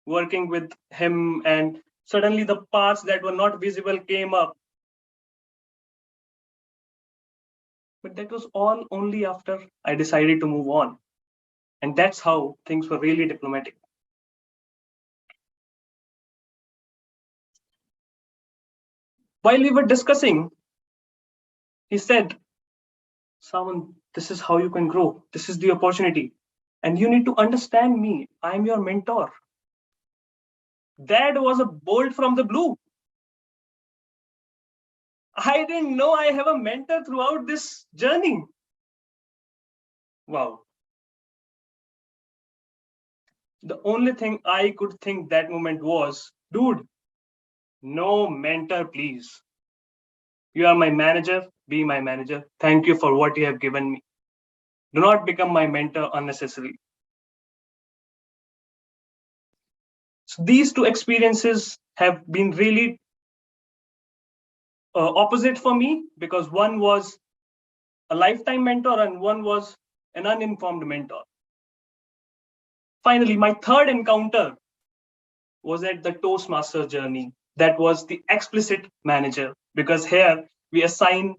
working with him, and suddenly the paths that were not visible came up. But that was all only after I decided to move on. And that's how things were really diplomatic. While we were discussing, he said, Sawan, this is how you can grow. This is the opportunity. And you need to understand me. I'm your mentor. That was a bolt from the blue. I didn't know I have a mentor throughout this journey. Wow. The only thing I could think that moment was, dude, no mentor, please. You are my manager, be my manager. Thank you for what you have given me. Do not become my mentor unnecessarily. So these two experiences have been really opposite for me, because one was a lifetime mentor and one was an uninformed mentor. Finally, my third encounter was at the Toastmaster journey. That was the explicit manager, because here we assign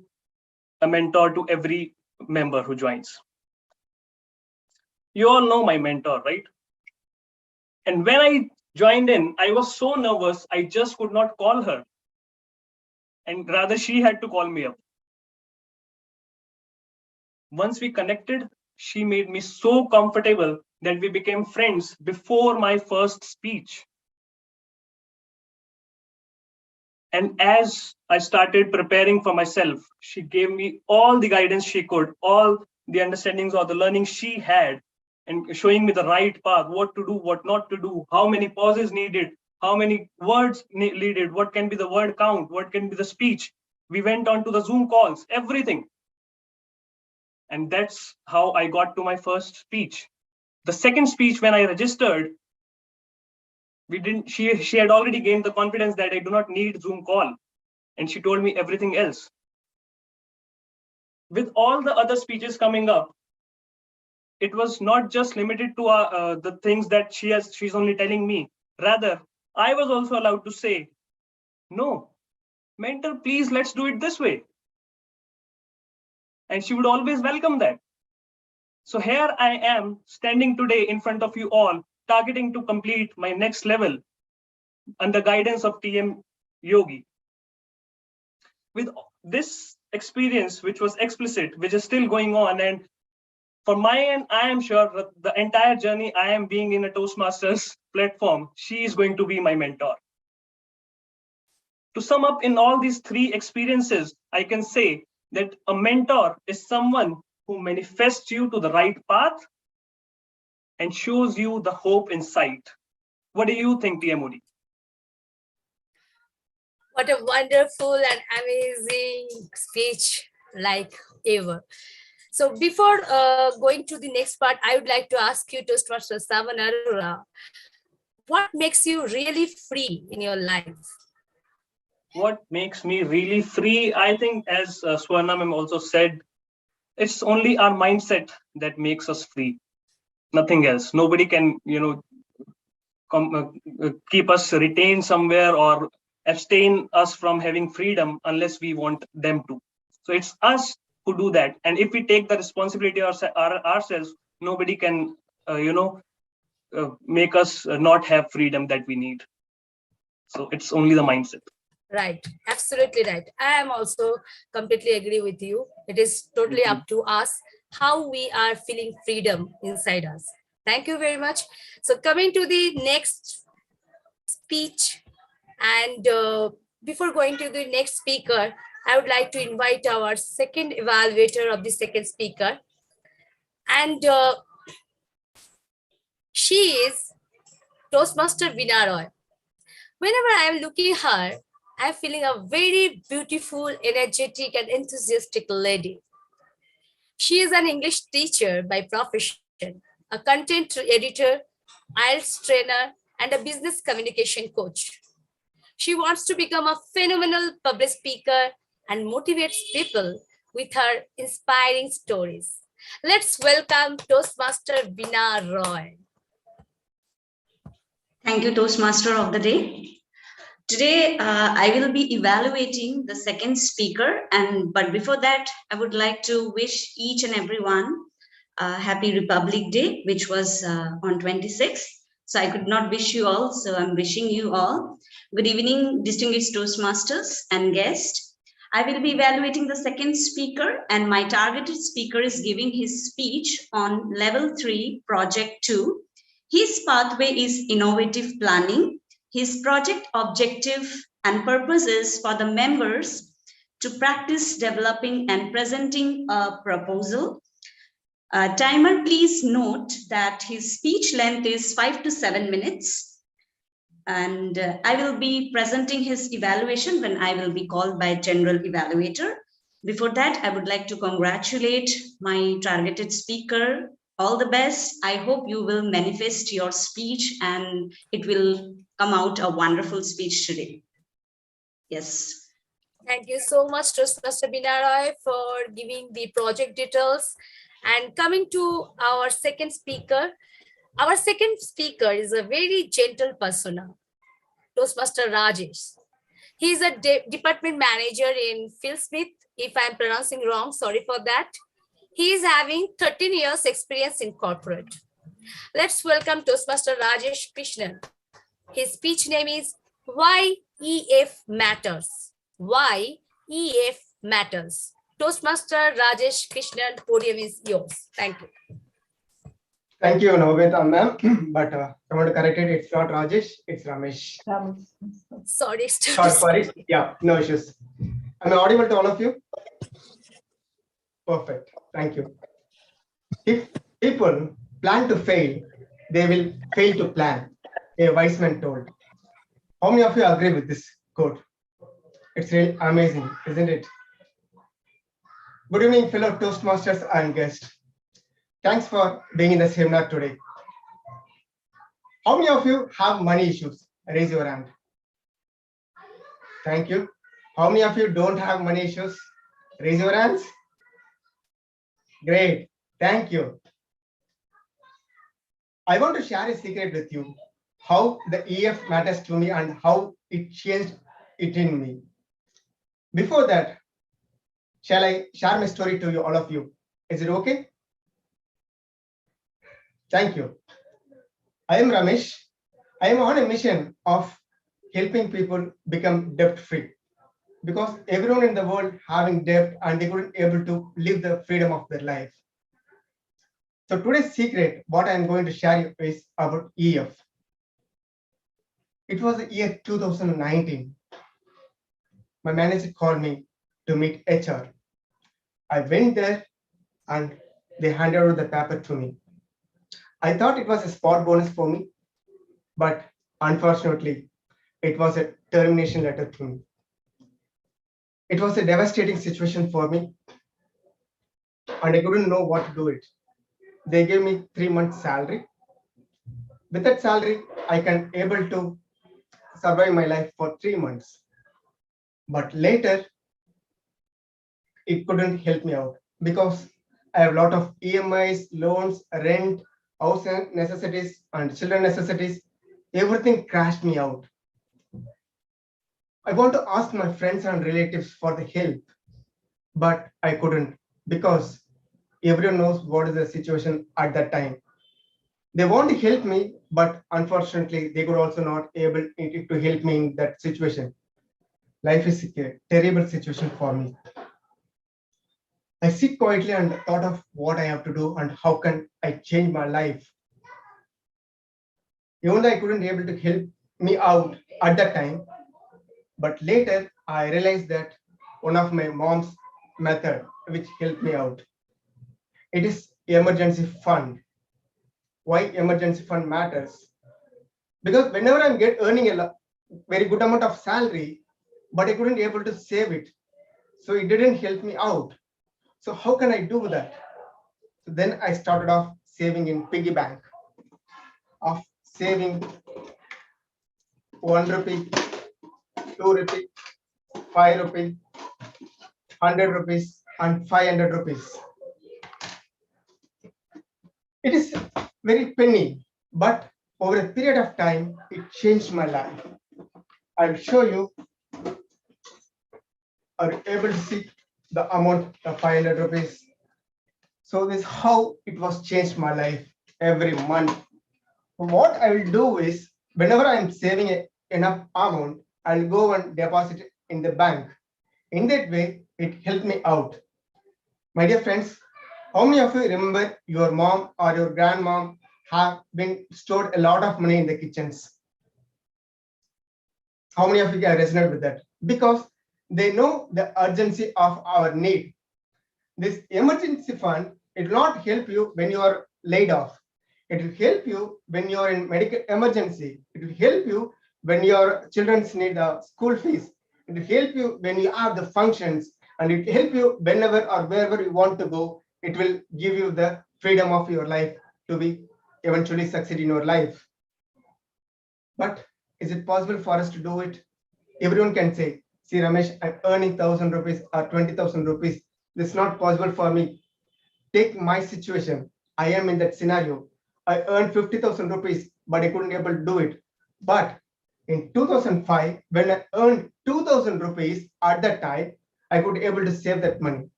a mentor to every member who joins. You all know my mentor, right? And when I joined in, I was so nervous, I just could not call her. And rather, she had to call me up. Once we connected, she made me so comfortable that we became friends before my first speech. And as I started preparing for myself, she gave me all the guidance she could, all the understandings or the learning she had, and showing me the right path, what to do, what not to do, how many pauses needed, how many words needed, what can be the word count, what can be the speech. We went on to the Zoom calls, everything. And that's how I got to my first speech. The second speech, when I registered, she had already gained the confidence that I do not need Zoom call. And she told me everything else. With all the other speeches coming up, it was not just limited to the things that she's only telling me. Rather, I was also allowed to say, no, mentor, please, let's do it this way. And she would always welcome that. So here I am standing today in front of you all, targeting to complete my next level under guidance of TM Yogi. With this experience, which was explicit, which is still going on, and for my end, I am sure that the entire journey I am being in a Toastmasters platform, she is going to be my mentor. To sum up in all these three experiences, I can say that a mentor is someone who manifests you to the right path and shows you the hope in sight. What do you think, TMOD? What a wonderful and amazing speech, like ever. So before going to the next part, I would like to ask you, Toastmaster Savan Arora, what makes you really free in your life? What makes me really free? I think, as Swarna ma'am also said, it's only our mindset that makes us free. Nothing else. Nobody can, keep us retained somewhere or abstain us from having freedom unless we want them to. So it's us who do that. And if we take the responsibility ourselves, nobody can, make us not have freedom that we need. So it's only the mindset. Right, absolutely right. I am also completely agree with you. It is totally up to us how we are feeling freedom inside us. Thank you very much. So coming to the next speech, and before going to the next speaker, I would like to invite our second evaluator of the second speaker. And she is Toastmaster Veena Roy. Whenever I am looking at her, I'm feeling a very beautiful, energetic, and enthusiastic lady. She is an English teacher by profession, a content editor, IELTS trainer, and a business communication coach. She wants to become a phenomenal public speaker and motivates people with her inspiring stories. Let's welcome Toastmaster Veena Roy. Thank you, Toastmaster of the day. Today, I will be evaluating the second speaker, but before that, I would like to wish each and everyone a happy Republic Day, which was on 26th. So I could not wish you all, so I'm wishing you all. Good evening, distinguished Toastmasters and guests. I will be evaluating the second speaker, and my targeted speaker is giving his speech on Level 3, Project 2. His pathway is innovative planning. His project objective and purpose is for the members to practice developing and presenting a proposal. Timer, please note that his speech length is 5 to 7 minutes. And I will be presenting his evaluation when I will be called by general evaluator. Before that, I would like to congratulate my targeted speaker. All the best. I hope you will manifest your speech and it will come out a wonderful speech today. Yes. Thank you so much, Toastmaster Veena Roy, for giving the project details. And coming to our second speaker is a very gentle persona, Toastmaster Rajesh. He is a department manager in Phil Smith. If I'm pronouncing wrong, sorry for that. He is having 13 years experience in corporate. Let's welcome Toastmaster Rajesh Krishnan. His speech name is Why EF Matters. Why EF Matters. Toastmaster Rajesh Krishnan, podium is yours. Thank you. Thank you, Novita ma'am. But I want to correct it. It's not Rajesh, it's Ramesh. Sorry. Sorry. Yeah, no issues. Am I audible to all of you? Perfect. Thank you. If people plan to fail, they will fail to plan, a wise man told. How many of you agree with this quote? It's really amazing, isn't it? Good evening, fellow Toastmasters and guests. Thanks for being in the seminar today. How many of you have money issues? Raise your hand. Thank you. How many of you don't have money issues? Raise your hands. Great. Thank you. I want to share a secret with you, how the EF matters to me and how it changed it in me. Before that, shall I share my story to you, all of you? Is it okay? Thank you. I am Ramesh. I am on a mission of helping people become debt-free because everyone in the world having debt and they couldn't able to live the freedom of their life. So today's secret, what I'm going to share is about EF. It was the year 2019. My manager called me to meet HR. I went there and they handed over the paper to me. I thought it was a spot bonus for me, but unfortunately, it was a termination letter to me. It was a devastating situation for me, and I couldn't know what to do it. They gave me 3 months salary. With that salary, I can able to survive my life for 3 months. But later, it couldn't help me out because I have a lot of EMIs, loans, rent, house necessities, and children necessities. Everything crashed me out. I want to ask my friends and relatives for the help, but I couldn't because everyone knows what is the situation at that time. They want to help me, but unfortunately, they could also not able to help me in that situation. Life is a terrible situation for me. I sit quietly and thought of what I have to do and how can I change my life. Even though I couldn't able to help me out at that time, but later I realized that one of my mom's method which helped me out. It is emergency fund. Why emergency fund matters? Because whenever I'm earning a very good amount of salary, but I couldn't able to save it. So it didn't help me out. So how can I do that? So then I started off saving in piggy bank, of saving 1 rupee, 2 rupee, 5 rupee, 100 rupees, and 500 rupees. It is very penny, but over a period of time, it changed my life. I'll show you. Are you able to see the amount of 500 rupees? So this is how it was changed my life every month. What I will do is, whenever I'm saving enough amount, I'll go and deposit it in the bank. In that way, it helped me out. My dear friends, how many of you remember your mom or your grandmom have been stored a lot of money in the kitchens? How many of you can resonate with that? Because they know the urgency of our need. This emergency fund, it will not help you when you are laid off. It will help you when you are in medical emergency. It will help you when your children need the school fees. It will help you when you have the functions, and it will help you whenever or wherever you want to go. It will give you the freedom of your life to be eventually succeed in your life. But is it possible for us to do it? Everyone can say, see Ramesh, I'm earning 1,000 rupees or 20,000 rupees. This is not possible for me. Take my situation. I am in that scenario. I earned 50,000 rupees, but I couldn't able to do it. But in 2005, when I earned 2,000 rupees at that time, I could able to save that money.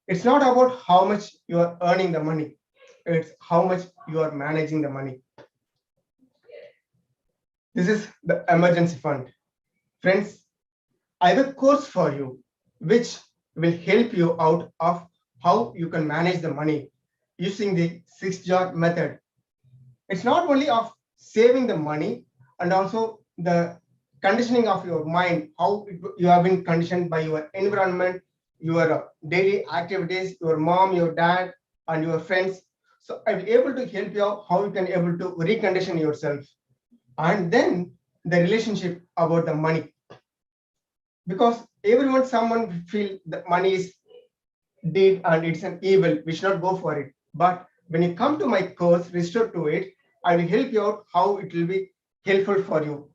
It's not about how much you are earning the money. It's how much you are managing the money. This is the emergency fund. Friends, I have a course for you, which will help you out of how you can manage the money using the 6-jar method. It's not only of saving the money and also the conditioning of your mind, how you have been conditioned by your environment, your daily activities, your mom, your dad, and your friends. So I'll be able to help you out how you can able to recondition yourself. And then the relationship about the money. Because someone feel that money is deed and it's an evil, we should not go for it. But when you come to my course, Restore to It, I will help you out how it will be helpful for you.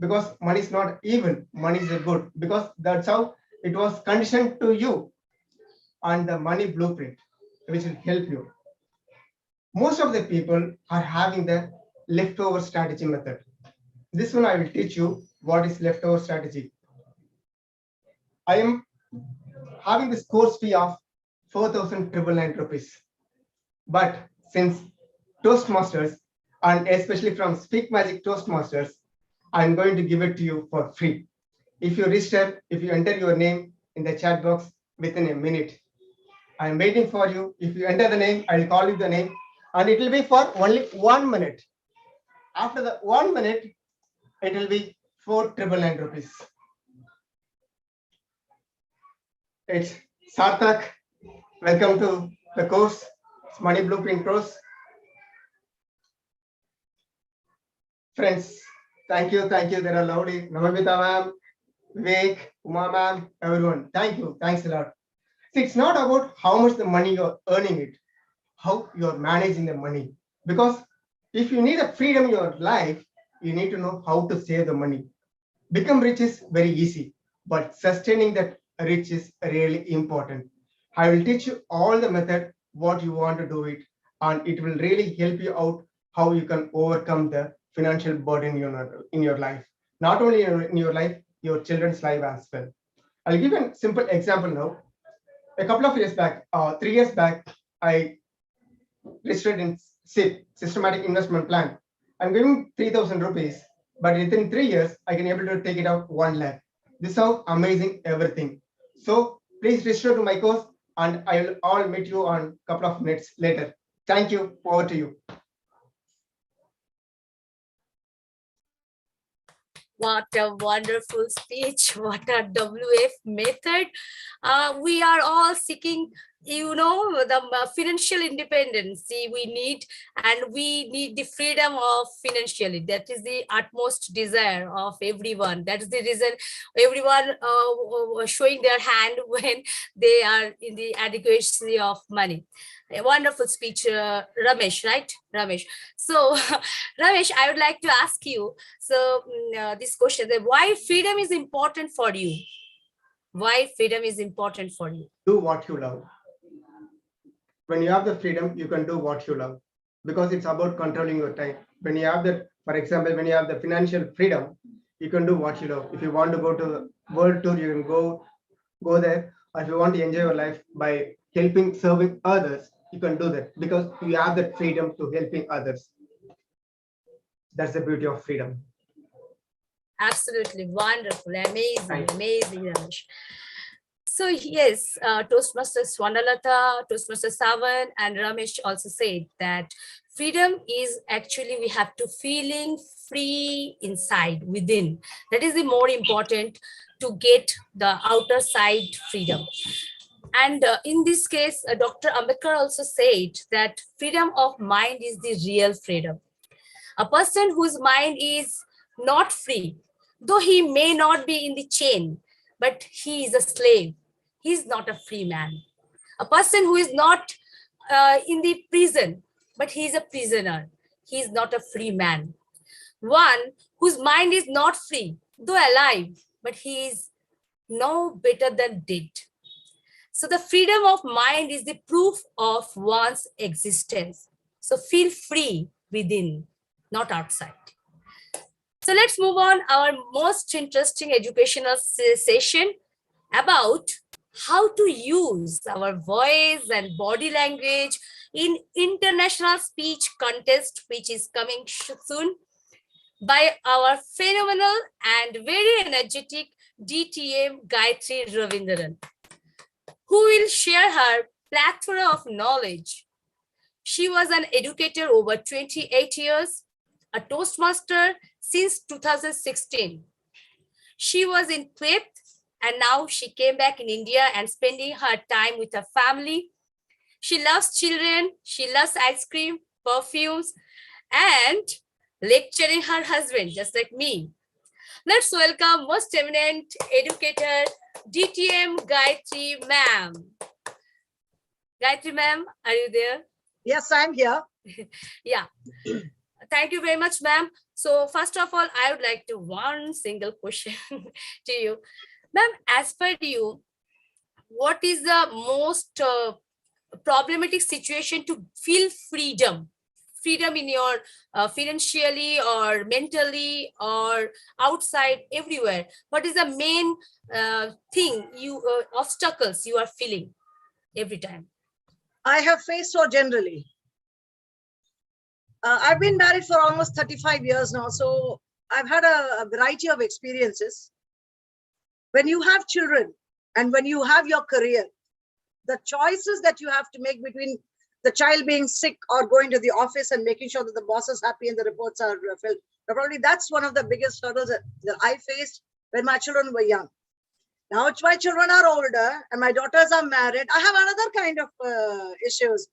Because money is not evil, money is a good, because that's how it was conditioned to you, and the money blueprint, which will help you. Most of the people are having the leftover strategy method. This one I will teach you what is leftover strategy. I am having this course fee of 4,999 rupees. But since Toastmasters, and especially from Speak Magic Toastmasters, I'm going to give it to you for free. If you register, if you enter your name in the chat box within a minute, I'm waiting for you. If you enter the name, I'll call you the name, and it will be for only 1 minute. After the 1 minute, it will be 4,999 rupees. It's Sarthak. Welcome to the course. It's Money Blueprint course. Friends, thank you. There are lovely Namamita ma'am, Vivek, Uma ma'am, everyone. Thank you. Thanks a lot. See, it's not about how much the money you're earning it, how you're managing the money. Because if you need a freedom in your life, you need to know how to save the money. Become rich is very easy, but sustaining that rich is really important. I will teach you all the method, what you want to do it, and it will really help you out how you can overcome the financial burden in your life. Not only in your life, your children's life as well. I'll give you a simple example now. A couple of years back, 3 years back, I registered in SIP, Systematic Investment Plan. I'm giving 3,000 rupees, but within 3 years, I can able to take it out 1 lakh. This is how amazing everything. So please register to my course, and I will all meet you on a couple of minutes later. Thank you. Over to you. What a wonderful speech. What a WF method. We are all seeking, the financial independence we need, and we need the freedom of financially. That is the utmost desire of everyone. That is the reason everyone showing their hand when they are in the adequacy of money. A wonderful speech, Ramesh, right? Ramesh. So, Ramesh, I would like to ask you, this question, that why freedom is important for you? Why freedom is important for you? Do what you love. When you have the freedom, you can do what you love, because it's about controlling your time. When you have the, for example, when you have the financial freedom, you can do what you love. If you want to go to the world tour, you can go there. Or if you want to enjoy your life by serving others, you can do that, because you have that freedom to helping others. That's the beauty of freedom. Absolutely wonderful, amazing, Ramesh. So yes, Toastmaster Swarnalata, Toastmaster Savan, and Ramesh also said that freedom is actually, we have to feeling free inside, within. That is the more important to get the outer side freedom. And in this case, Dr. Ambedkar also said that freedom of mind is the real freedom. A person whose mind is not free, though he may not be in the chain, but he is a slave. He is not a free man. A person who is not in the prison, but he is a prisoner. He is not a free man. One whose mind is not free, though alive, but he is no better than dead. So the freedom of mind is the proof of one's existence. So feel free within, not outside. So let's move on our most interesting educational session about how to use our voice and body language in international speech contest, which is coming soon, by our phenomenal and very energetic DTM Gayatri Ravindran, who will share her plethora of knowledge. She was an educator over 28 years, a Toastmaster since 2016. She was in Kuwait, and now she came back in India and spending her time with her family. She loves children, she loves ice cream, perfumes, and lecturing her husband, just like me. Let's welcome most eminent educator, DTM Gayatri ma'am. Gayatri ma'am, are you there? Yes, I'm here. Yeah. Thank you very much, ma'am. So first of all, I would like to one single question to you. Ma'am, as per you, what is the most problematic situation to feel freedom? Freedom in your financially or mentally or outside, everywhere. What is the main thing obstacles you are feeling every time? I have faced so generally. I've been married for almost 35 years now, so I've had a variety of experiences. When you have children and when you have your career, the choices that you have to make between the child being sick or going to the office and making sure that the boss is happy and the reports are filled, probably that's one of the biggest hurdles that I faced when my children were young. Now my children are older and my daughters are married, I have another kind of issues.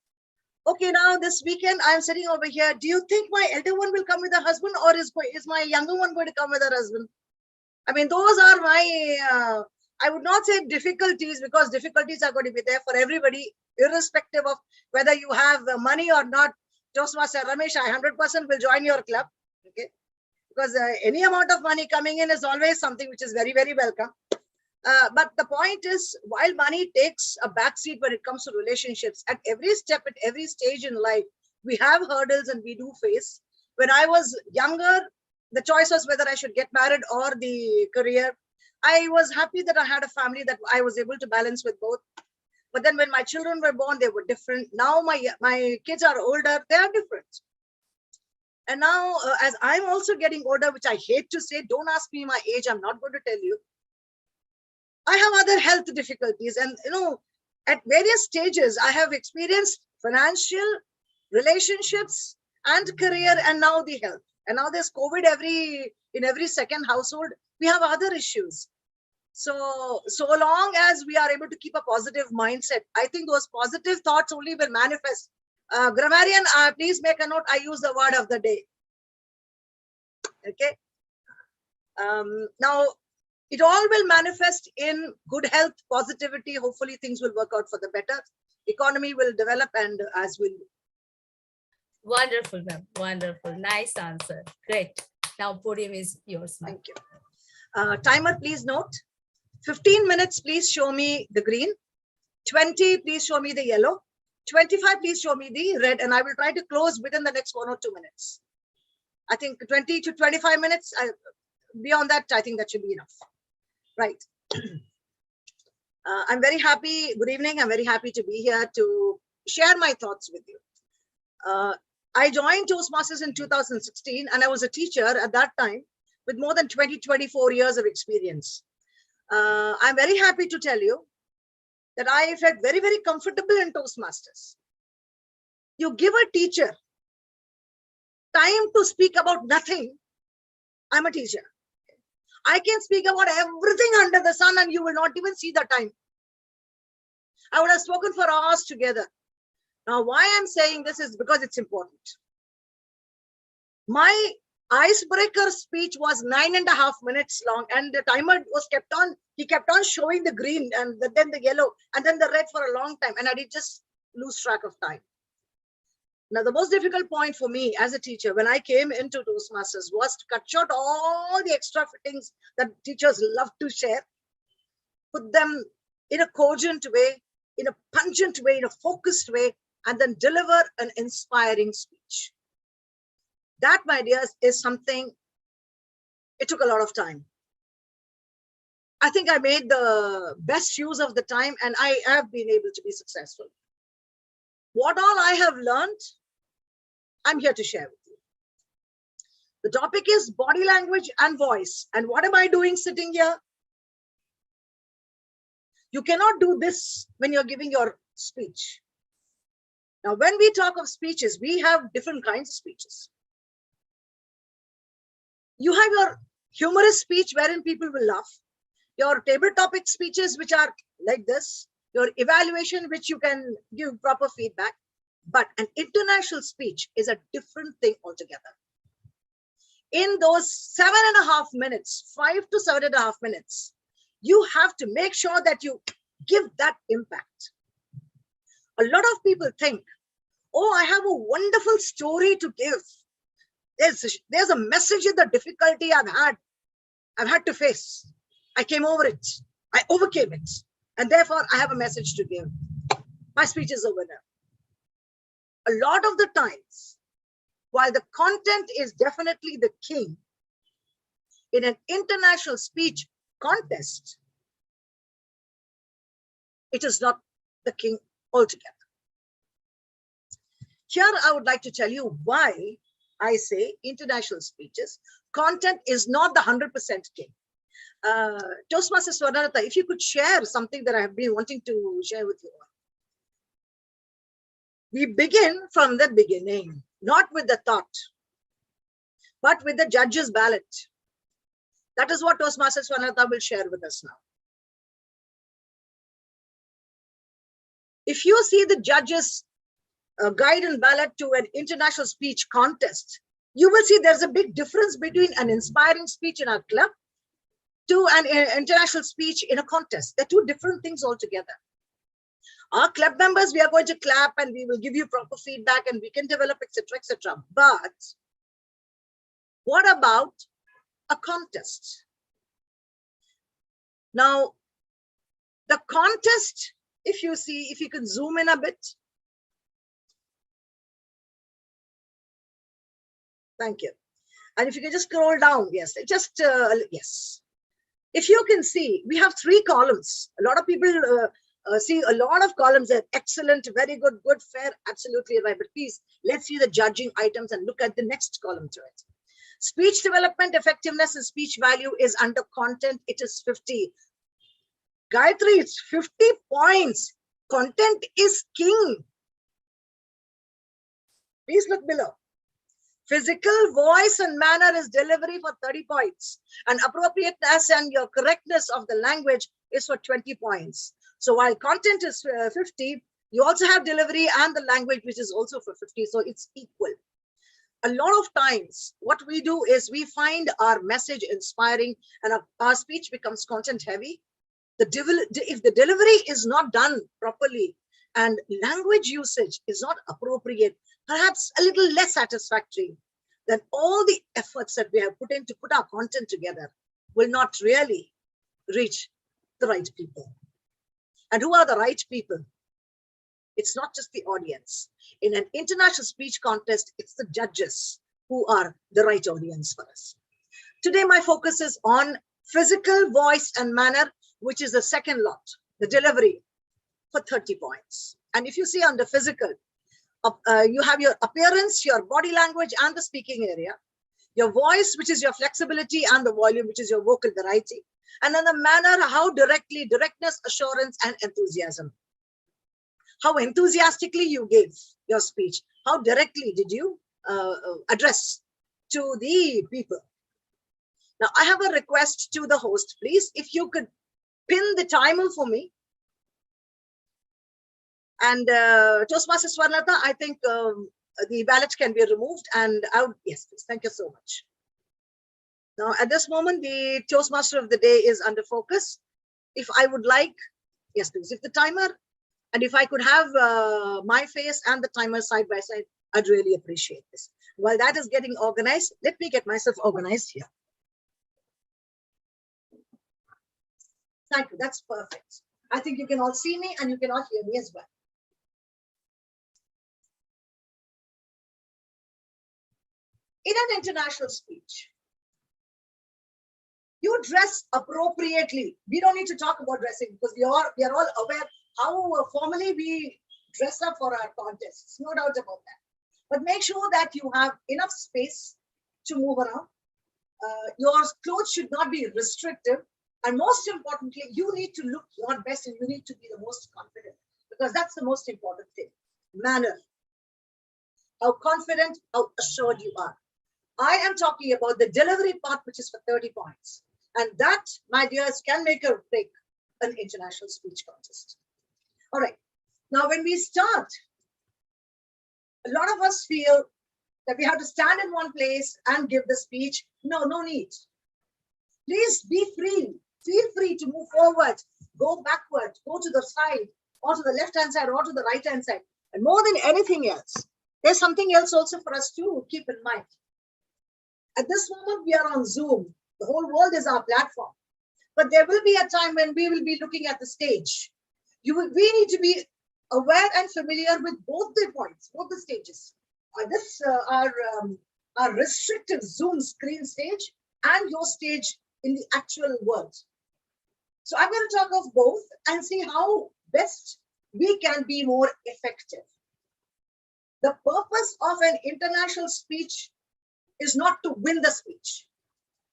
Okay, now this weekend I'm sitting over here. Do you think my elder one will come with a husband, or is my younger one going to come with her husband? I mean, those are my, I would not say difficulties, because difficulties are going to be there for everybody, irrespective of whether you have money or not. Toastmaster Ramesh, I 100% will join your club. Okay, because any amount of money coming in is always something which is very, very welcome. But the point is, while money takes a backseat when it comes to relationships, at every step, at every stage in life, we have hurdles and we do face. When I was younger, the choice was whether I should get married or the career. I was happy that I had a family that I was able to balance with both. But then when my children were born, they were different. Now my kids are older, they are different. And now as I'm also getting older, which I hate to say, don't ask me my age, I'm not going to tell you. I have other health difficulties, and at various stages, I have experienced financial, relationships, and career, and now the health. And now there's COVID in every second household. We have other issues. So long as we are able to keep a positive mindset, I think those positive thoughts only will manifest. Grammarian, please make a note. I use the word of the day. Okay. Now, it all will manifest in good health, positivity. Hopefully things will work out for the better. Economy will develop, and as will. Wonderful, ma'am. Wonderful. Nice answer. Great. Now podium is yours, ma'am. Thank you. Timer, please note. 15 minutes, please show me the green. 20, please show me the yellow. 25, please show me the red. And I will try to close within the next 1 or 2 minutes. I think 20 to 25 minutes. Beyond that, I think that should be enough. Right. I'm very happy. Good evening. I'm very happy to be here to share my thoughts with you. I joined Toastmasters in 2016, and I was a teacher at that time with more than 24 years of experience. I'm very happy to tell you that I felt very, very comfortable in Toastmasters. You give a teacher time to speak about nothing. I'm a teacher. I can speak about everything under the sun and you will not even see the time. I would have spoken for hours together. Now, why I'm saying this is because it's important. My icebreaker speech was 9.5 minutes long, and the timer was kept on. He kept on showing the green and then the yellow and then the red for a long time, and I did just lose track of time. Now, the most difficult point for me as a teacher when I came into Toastmasters was to cut short all the extra fittings that teachers love to share, put them in a cogent way, in a pungent way, in a focused way, and then deliver an inspiring speech. That, my dears, is something, it took a lot of time. I think I made the best use of the time, and I have been able to be successful. What all I have learned, I'm here to share with you. The topic is body language and voice. And what am I doing sitting here? You cannot do this when you're giving your speech. Now, when we talk of speeches, we have different kinds of speeches. You have your humorous speech wherein people will laugh. Your table topic speeches, which are like this. Your evaluation, which you can give proper feedback. But an international speech is a different thing altogether. In those 7.5 minutes, 5 to 7.5 minutes, you have to make sure that you give that impact. A lot of people think, oh, I have a wonderful story to give. There's a message in the difficulty I've had to face. I came over it. I overcame it. And therefore, I have a message to give. My speech is a winner. A lot of the times, while the content is definitely the king, in an international speech contest, it is not the king altogether. Here, I would like to tell you why I say international speeches, content is not the 100% king. Toastmaster Swarnalata, if you could share something that I have been wanting to share with you all. We begin from the beginning, not with the thought, but with the judge's ballot. That is what Toastmaster Swarnalata will share with us now. If you see the judge's guide and ballot to an international speech contest, you will see there's a big difference between an inspiring speech in our club to an international speech in a contest. They're two different things altogether. Our club members, we are going to clap and we will give you proper feedback and we can develop, etc., etc. But what about a contest? Now, the contest, if you can zoom in a bit. Thank you. And if you can just scroll down, yes, yes. If you can see, we have 3 columns. A lot of people see a lot of columns that excellent, very good, good, fair, absolutely right. But please, let's see the judging items and look at the next column to it. Speech development, effectiveness, and speech value is under content. It is 50. Gayatri, it's 50 points. Content is king. Please look below. Physical, voice, and manner is delivery for 30 points. And appropriateness and your correctness of the language is for 20 points. So while content is 50, you also have delivery and the language, which is also for 50. So it's equal. A lot of times, what we do is we find our message inspiring and our speech becomes content heavy. If the delivery is not done properly and language usage is not appropriate, perhaps a little less satisfactory, then all the efforts that we have put in to put our content together will not really reach the right people. And who are the right people? It's not just the audience. In an international speech contest, it's the judges who are the right audience for us. Today, my focus is on physical, voice, and manner, which is the second lot, the delivery, for 30 points. And if you see under physical, you have your appearance, your body language, and the speaking area. Your voice, which is your flexibility, and the volume, which is your vocal variety. And then the manner, how directness, assurance, and enthusiasm. How enthusiastically you gave your speech. How directly did you address to the people. Now, I have a request to the host, please. If you could pin the timer for me. And Toastmaster Swarnalata, I think the ballot can be removed and out. Yes, please. Thank you so much. Now, at this moment, the Toastmaster of the day is under focus. If I would like, yes, please. If the timer, and if I could have my face and the timer side by side, I'd really appreciate this. While that is getting organized, let me get myself organized here. Thank you. That's perfect. I think you can all see me and you can all hear me as well. In an international speech, you dress appropriately. We don't need to talk about dressing because we are all aware how formally we dress up for our contests. No doubt about that. But make sure that you have enough space to move around. Your clothes should not be restrictive. And most importantly, you need to look your best and you need to be the most confident because that's the most important thing. Manner. How confident, how assured you are. I am talking about the delivery part, which is for 30 points. And that, my dears, can make or break an international speech contest. All right. Now, when we start, a lot of us feel that we have to stand in one place and give the speech. No need. Please be free. Feel free to move forward, go backward, go to the side, or to the left-hand side, or to the right-hand side. And more than anything else, there's something else also for us to keep in mind. At this moment, we are on Zoom. The whole world is our platform. But there will be a time when we will be looking at the stage. We need to be aware and familiar with both the points, both the stages. Our restrictive Zoom screen stage and your stage in the actual world. So I'm going to talk of both and see how best we can be more effective. The purpose of an international speech is not to win the speech.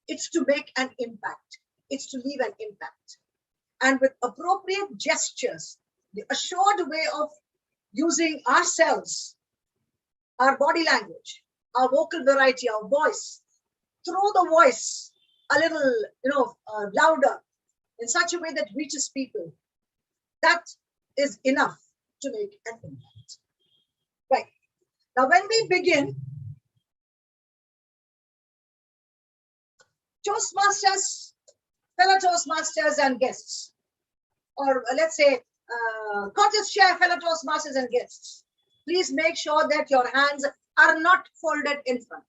It's to make an impact. It's to leave an impact. And with appropriate gestures, the assured way of using ourselves, our body language, our vocal variety, our voice, throw the voice a little, louder in such a way that reaches people. That is enough to make an impact. Right. Now, when we begin, Toastmasters, fellow Toastmasters and guests, or let's say, contest chair, fellow Toastmasters and guests, please make sure that your hands are not folded in front.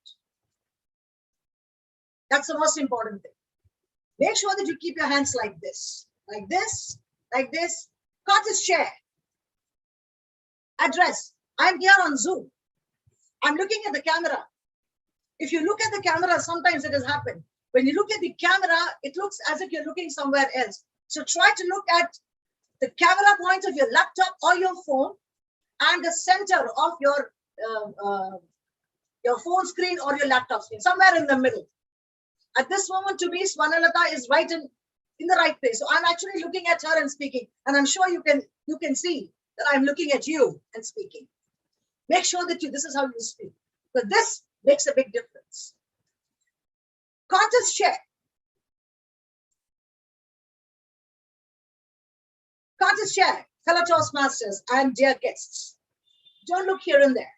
That's the most important thing. Make sure that you keep your hands like this, like this, like this. Contest chair. Address. I'm here on Zoom. I'm looking at the camera. If you look at the camera, sometimes it has happened. When you look at the camera, it looks as if you're looking somewhere else. So try to look at the camera point of your laptop or your phone and the center of your phone screen or your laptop screen, somewhere in the middle. At this moment, to me, Swarnalata is right in the right place. So I'm actually looking at her and speaking, and I'm sure you can see that I'm looking at you and speaking. Make sure that this is how you speak, but this makes a big difference. Contest chair. Contest chair, fellow Toastmasters and dear guests. Don't look here and there.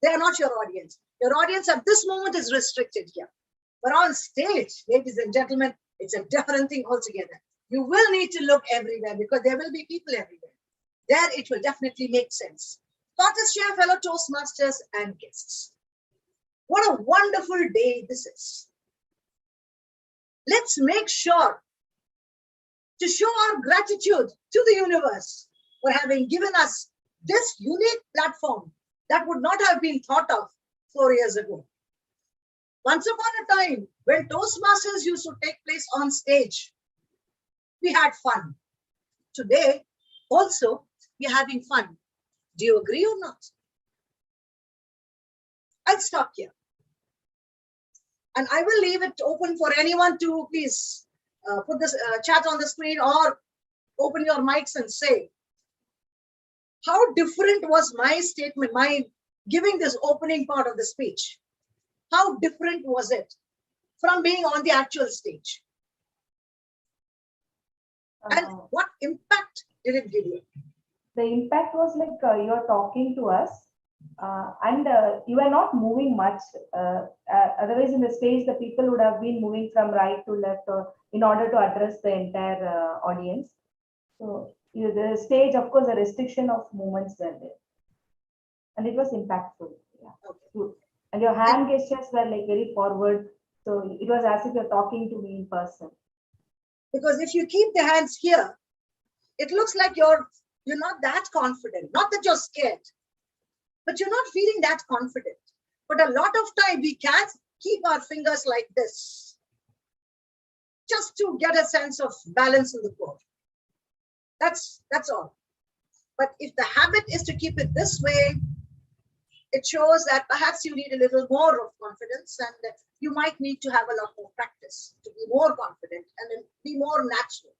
They are not your audience. Your audience at this moment is restricted here. But on stage, ladies and gentlemen, it's a different thing altogether. You will need to look everywhere because there will be people everywhere. There it will definitely make sense. Contest chair, fellow Toastmasters and guests. What a wonderful day this is. Let's make sure to show our gratitude to the universe for having given us this unique platform that would not have been thought of 4 years ago. Once upon a time, when Toastmasters used to take place on stage, we had fun. Today, also, we're having fun. Do you agree or not? I'll stop here. And I will leave it open for anyone to please put this chat on the screen or open your mics and say, how different was my statement, my giving this opening part of the speech? How different was it from being on the actual stage? And what impact did it give you? The impact was like you're talking to us and you are not moving much. Otherwise, in the stage, the people would have been moving from right to left in order to address the entire audience. So the stage, of course, a restriction of movements were there. And it was impactful. Yeah. Okay. And your hand gestures were like very forward. So it was as if you're talking to me in person. Because if you keep the hands here, it looks like you're not that confident. Not that you're scared, but you're not feeling that confident. But a lot of time we can't keep our fingers like this just to get a sense of balance in the floor. That's all. But if the habit is to keep it this way, it shows that perhaps you need a little more of confidence and that you might need to have a lot more practice to be more confident and be more natural.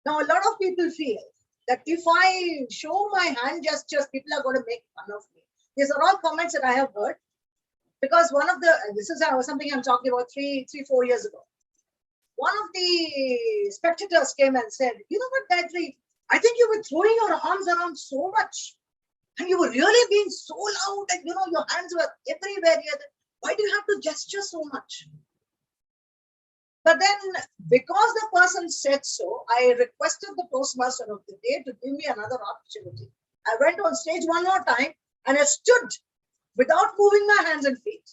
Now, a lot of people feel that if I show my hand gestures, people are going to make fun of me. These are all comments that I have heard because this is something I'm talking about 4 years ago. One of the spectators came and said, you know what, Gayatri, I think you were throwing your arms around so much and you were really being so loud and your hands were everywhere here. Why do you have to gesture so much? But then, because the person said so, I requested the Toastmaster of the day to give me another opportunity. I went on stage one more time and I stood without moving my hands and feet.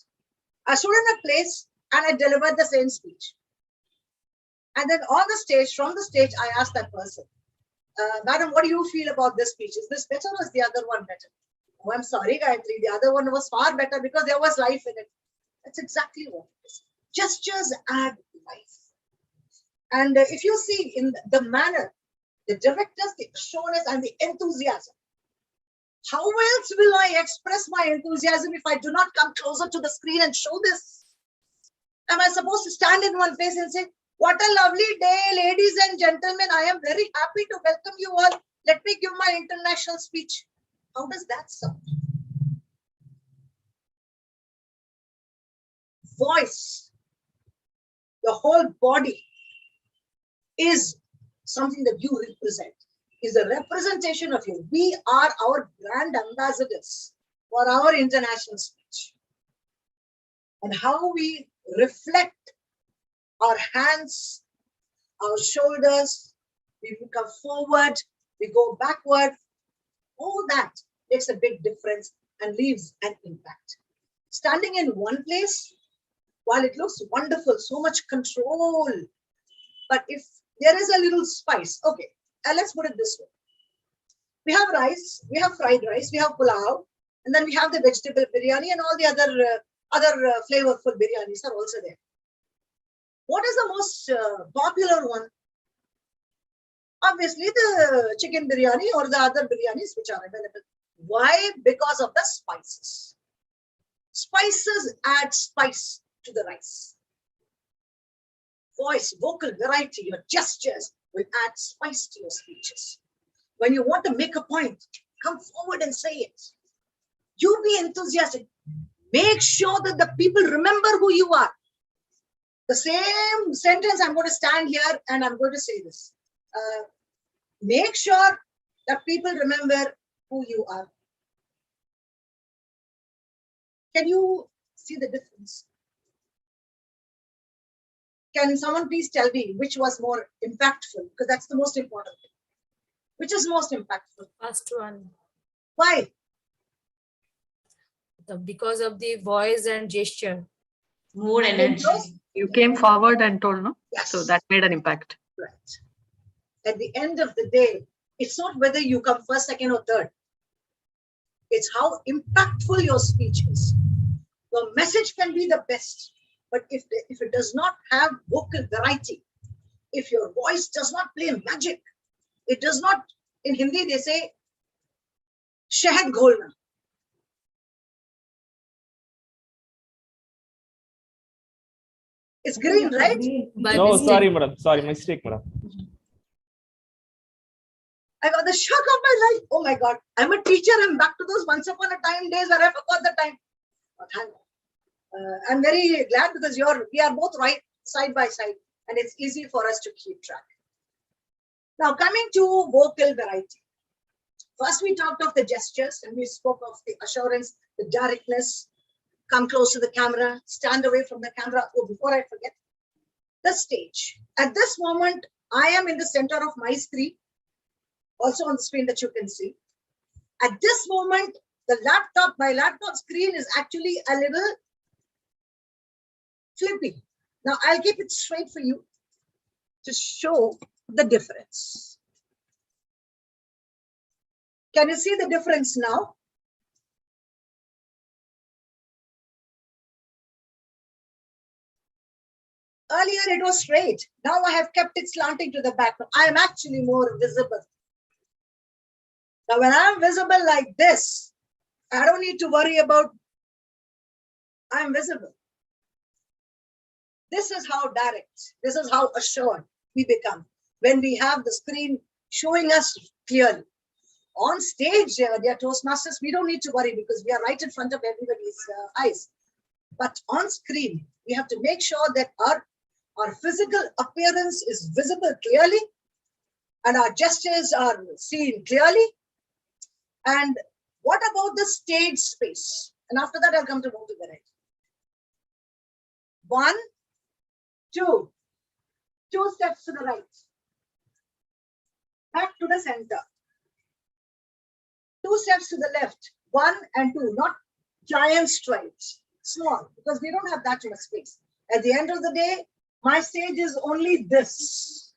I stood in a place and I delivered the same speech. And then on the stage, from the stage, I asked that person, Madam, what do you feel about this speech? Is this better or is the other one better? Oh, I'm sorry, Gayatri, the other one was far better because there was life in it. That's exactly what it is. Gestures add life. And if you see in the manner, the directness, the assurance, and the enthusiasm, how else will I express my enthusiasm if I do not come closer to the screen and show this? Am I supposed to stand in one place and say, what a lovely day, ladies and gentlemen, I am very happy to welcome you all. Let me give my international speech. How does that sound? Voice, the whole body is something that you represent, is a representation of you. We are our brand ambassadors for our international speech. And how we reflect our hands, our shoulders, we come forward, we go backward, all that makes a big difference and leaves an impact. Standing in one place, while it looks wonderful, so much control, but if there is a little spice, okay, let's put it this way. We have rice, we have fried rice, we have pulao, and then we have the vegetable biryani and all the other flavorful biryanis are also there. What is the most popular one? Obviously, the chicken biryani or the other biryanis which are available. Why? Because of the spices. Spices add spice to the rice. Voice, vocal variety, your gestures will add spice to your speeches. When you want to make a point, come forward and say it. You be enthusiastic. Make sure that the people remember who you are. The same sentence, I'm going to stand here and I'm going to say this. Make sure that people remember who you are. Can you see the difference? Can someone please tell me which was more impactful? Because that's the most important thing. Which is most impactful? First one. Why? Because of the voice and gesture. More energy. You came forward and told, no? Yes. So that made an impact. Right. At the end of the day, it's not whether you come first, second, or third. It's how impactful your speech is. Your message can be the best, but if it does not have vocal variety, if your voice does not play magic, it does not, in Hindi they say, shahad gholna. It's green, right? No, sorry, madam. Sorry, mistake, madam. I got the shock of my life. Oh my God, I'm a teacher. I'm back to those once upon a time days where I forgot the time. But I'm very glad because we are both right side by side and it's easy for us to keep track. Now coming to vocal variety. First we talked of the gestures and we spoke of the assurance, the directness, come close to the camera, stand away from the camera. Oh, before I forget, the stage. At this moment, I am in the center of my screen, also on the screen that you can see. At this moment, my laptop screen is actually a little flippy. Now I'll keep it straight for you to show the difference. Can you see the difference now? Earlier it was straight. Now I have kept it slanting to the back. I am actually more visible. Now when I am visible like this, I don't need to worry about I am visible. This is how direct, this is how assured we become when we have the screen showing us clearly. On stage, dear Toastmasters, we don't need to worry because we are right in front of everybody's eyes. But on screen, we have to make sure that our physical appearance is visible clearly and our gestures are seen clearly. And what about the stage space? And after that, I'll come to vocal variety. 1, 2, 2 steps to the right. Back to the center. 2 steps to the left. 1 and 2, not giant strides. Small, because we don't have that much space. At the end of the day, my stage is only this.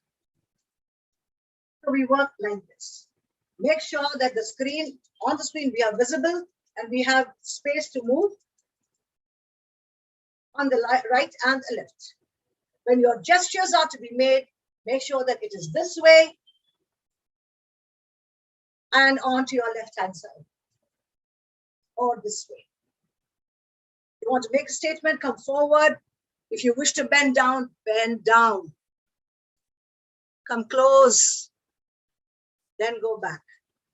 So we work like this. Make sure that the screen, on the screen, we are visible and we have space to move on the right and the left. When your gestures are to be made, make sure that it is this way and onto your left-hand side or this way. You want to make a statement, come forward. If you wish to bend down, bend down. Come close, then go back.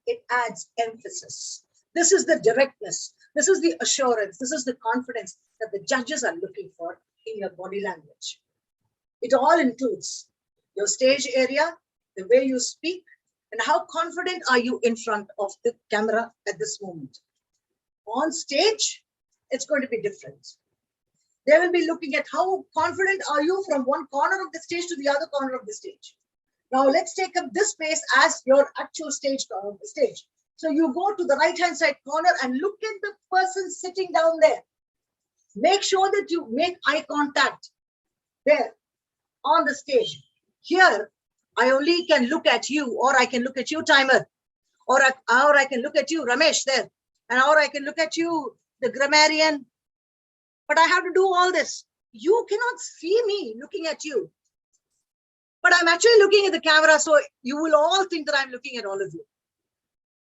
It adds emphasis. This is the directness. This is the assurance. This is the confidence that the judges are looking for in your body language. It all includes your stage area, the way you speak, and how confident are you in front of the camera at this moment. On stage, it's going to be different. They will be looking at how confident are you from one corner of the stage to the other corner of the stage. Now let's take up this space as your actual stage. So you go to the right-hand side corner and look at the person sitting down there. Make sure that you make eye contact there on the stage. Here, I only can look at you, or I can look at you, Timer, or I can look at you, Ramesh, there, and or I can look at you, the Grammarian. But I have to do all this. You cannot see me looking at you. But I'm actually looking at the camera, so you will all think that I'm looking at all of you.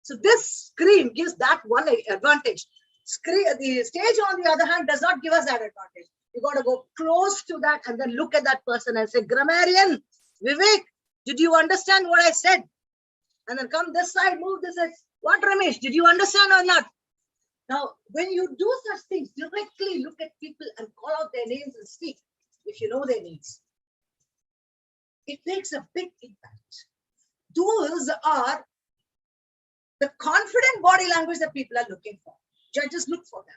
So this screen gives that one advantage. The stage, on the other hand, does not give us that advantage. You got to go close to that and then look at that person and say, Grammarian, Vivek, did you understand what I said? And then come this side, move this side. What, Ramesh, did you understand or not? Now, when you do such things, directly look at people and call out their names and speak, if you know their names. It makes a big impact. Those are the confident body language that people are looking for. Judges look for them.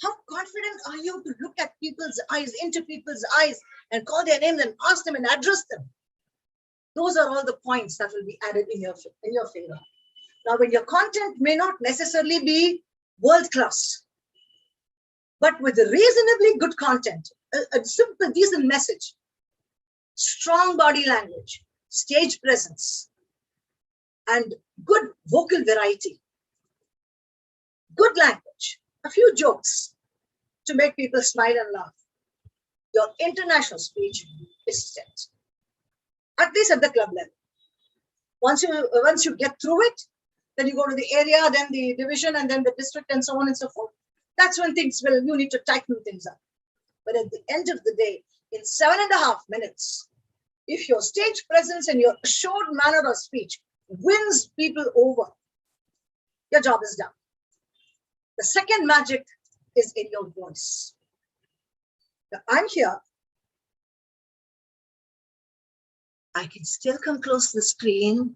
How confident are you to look at people's eyes, into people's eyes, and call their names and ask them and address them? Those are all the points that will be added in your favor. Now, when your content may not necessarily be world-class, but with a reasonably good content, a simple, decent message, strong body language, stage presence, and good vocal variety, good language, a few jokes to make people smile and laugh, your international speech is set, at least at the club level. Once you get through it, then you go to the area, then the division, and then the district, and so on and so forth. That's when you need to tighten things up. But at the end of the day, in 7.5 minutes, if your stage presence and your assured manner of speech wins people over, your job is done. The second magic is in your voice. Now, I'm here. I can still come close to the screen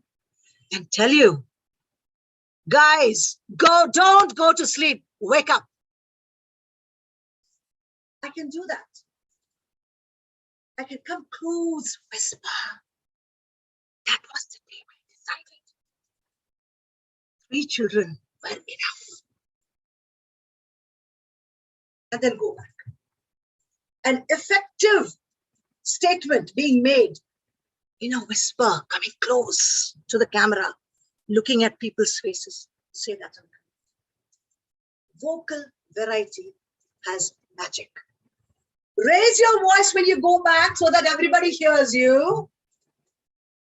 and tell you, guys, don't go to sleep, wake up. I can do that. I can come close, whisper. That was the day I decided 3 children were enough. And then go back. An effective statement being made in a whisper, coming close to the camera, looking at people's faces. Say that. Vocal variety has magic. Raise your voice when you go back so that everybody hears you.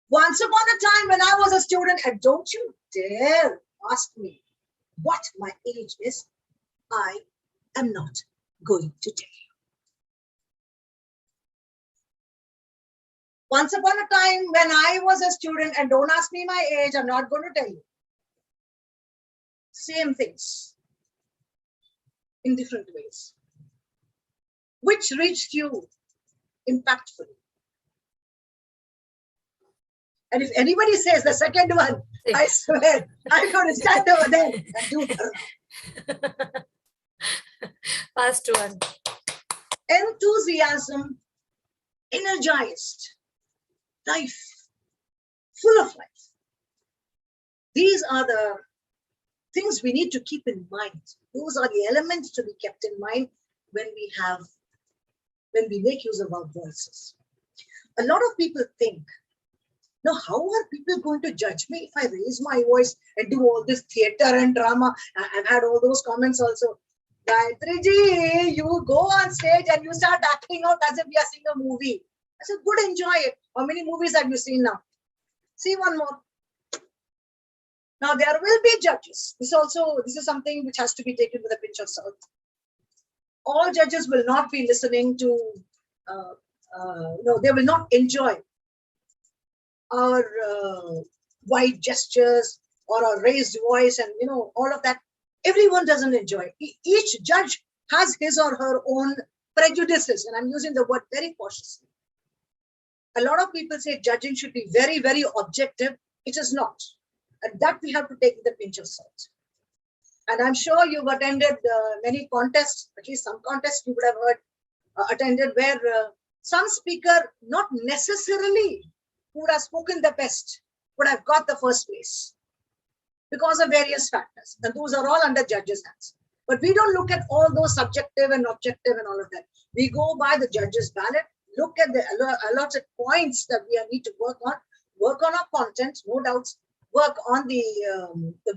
Once upon a time when I was a student, and don't you dare ask me what my age is, I am not going to tell you. Once upon a time when I was a student, and don't ask me my age, I'm not going to tell you. Same things in different ways. Which reached you impactfully? And if anybody says the second one, I swear, I'm going to stand over there and do it. Last one. Enthusiasm, energized, life, full of life. These are the things we need to keep in mind. Those are the elements to be kept in mind when we make use of our voices. A lot of people think, now, how are people going to judge me if I raise my voice and do all this theater and drama? I've had all those comments also. Gayatri ji, you go on stage and you start acting out as if we are seeing a movie. I said, good, enjoy it. How many movies have you seen now? See one more. Now, there will be judges. This is something which has to be taken with a pinch of salt. All judges will not be listening to, they will not enjoy our wide gestures or our raised voice and, all of that. Everyone doesn't enjoy it. Each judge has his or her own prejudices, and I'm using the word very cautiously. A lot of people say judging should be very, very objective. It is not. And that we have to take with a pinch of salt. And I'm sure you've attended many contests, at least some contests you would have heard attended, where some speaker, not necessarily who would have spoken the best, would have got the first place because of various factors. And those are all under judges' hands. But we don't look at all those subjective and objective and all of that. We go by the judges' ballot, look at the allotted points that we need to work on our content, no doubts, work on the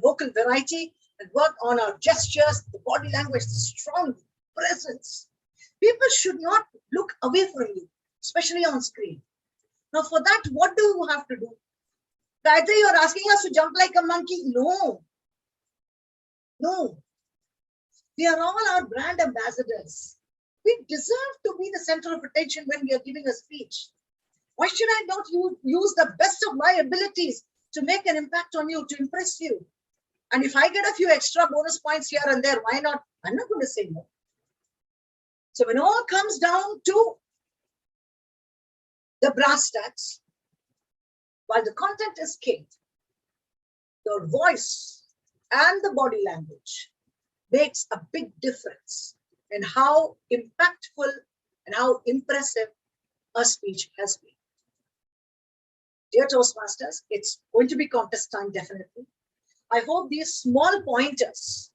vocal variety, and work on our gestures, the body language, the strong presence. People should not look away from you, especially on screen. Now, for that, what do you have to do? Gayatri, you're asking us to jump like a monkey? No. No. We are all our brand ambassadors. We deserve to be the center of attention when we are giving a speech. Why should I not use the best of my abilities to make an impact on you, to impress you? And if I get a few extra bonus points here and there, why not? I'm not going to say no. So when all comes down to the brass tacks, while the content is king, your voice and the body language makes a big difference in how impactful and how impressive a speech has been. Dear Toastmasters, it's going to be contest time, definitely. I hope these small pointers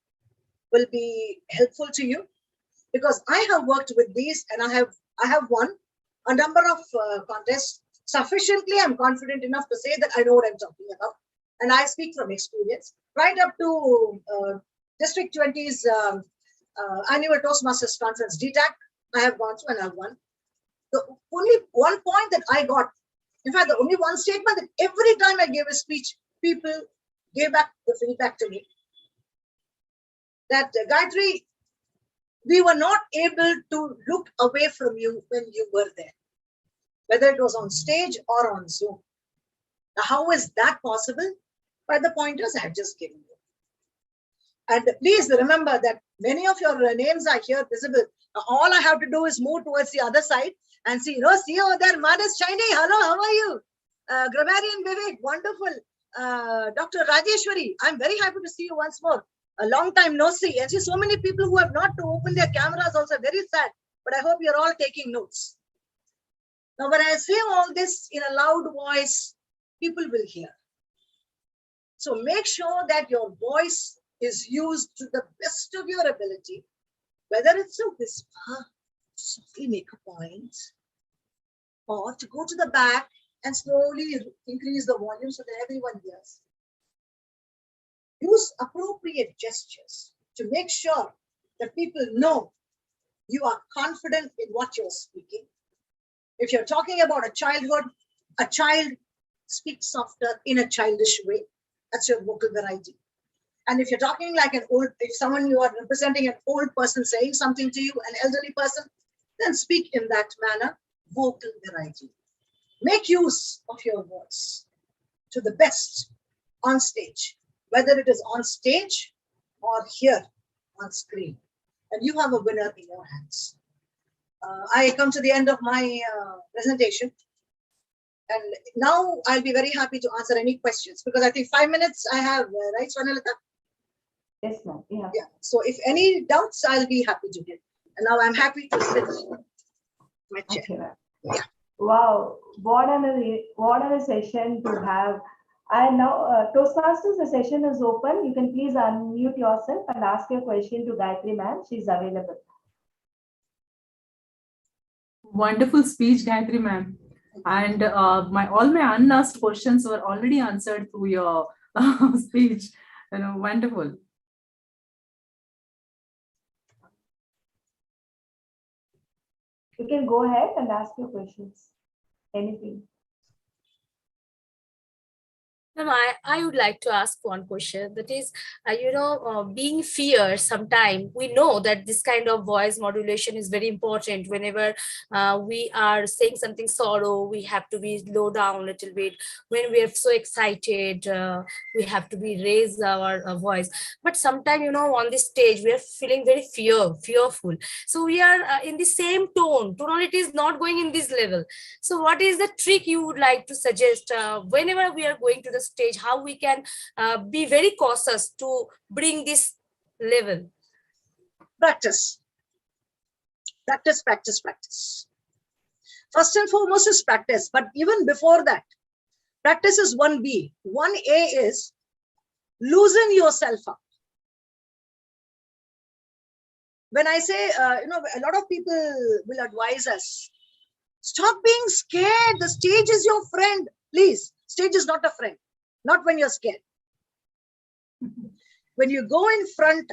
will be helpful to you, because I have worked with these and I have won a number of contests. Sufficiently, I'm confident enough to say that I know what I'm talking about. And I speak from experience. Right up to District 20's annual Toastmasters Conference, DTAC, I have gone through and I've won. The only one point that I got, in fact, the only one statement that every time I gave a speech, people gave back the feedback to me, that Gayatri, we were not able to look away from you when you were there, whether it was on stage or on Zoom. Now, how is that possible? By the pointers I have just given you. And please remember that many of your names are here visible. Now, all I have to do is move towards the other side and see, see over there, man is shiny. Hello, how are you? Grammarian Vivek, wonderful. Dr. Rajeshwari, I'm very happy to see you once more. A long time no see. And see, so many people who have not to open their cameras also, very sad. But I hope you're all taking notes. Now, when I say all this in a loud voice, people will hear. So make sure that your voice is used to the best of your ability, whether it's a whisper, to softly make a point, or to go to the back and slowly increase the volume so that everyone hears. Use appropriate gestures to make sure that people know you are confident in what you're speaking. If you're talking about a childhood, a child speaks softer in a childish way. That's your vocal variety. And if you're talking like if someone you are representing an old person saying something to you, an elderly person, then speak in that manner, vocal variety. Make use of your voice to the best on stage, whether it is on stage or here on screen. And you have a winner in your hands. I come to the end of my presentation. And now I'll be very happy to answer any questions, because I think 5 minutes I have, right, Swarnalata? Yes, ma'am. Yeah. So if any doubts, I'll be happy to give. And now I'm happy to sit my chair. Okay, yeah. Wow, what a session to have. And now, Toastmasters, the session is open. You can please unmute yourself and ask your question to Gayatri ma'am. She's available. Wonderful speech, Gayatri ma'am. And all my unasked questions were already answered through your speech. Wonderful. You can go ahead and ask your questions. Anything. I would like to ask one question. That is, being fear, sometimes we know that this kind of voice modulation is very important. Whenever we are saying something sorrow, we have to be low down a little bit. When we are so excited, we have to be raise our voice. But sometimes, on this stage, we are feeling very fearful. So we are in the same tone. Tonality is not going in this level. So what is the trick you would like to suggest whenever we are going to the stage, how we can be very cautious to bring this level? Practice. Practice. First and foremost is practice. But even before that, practice is 1B. 1A is loosen yourself up. When I say, a lot of people will advise us, stop being scared. The stage is your friend. Please, stage is not a friend. Not when you're scared. When you go in front,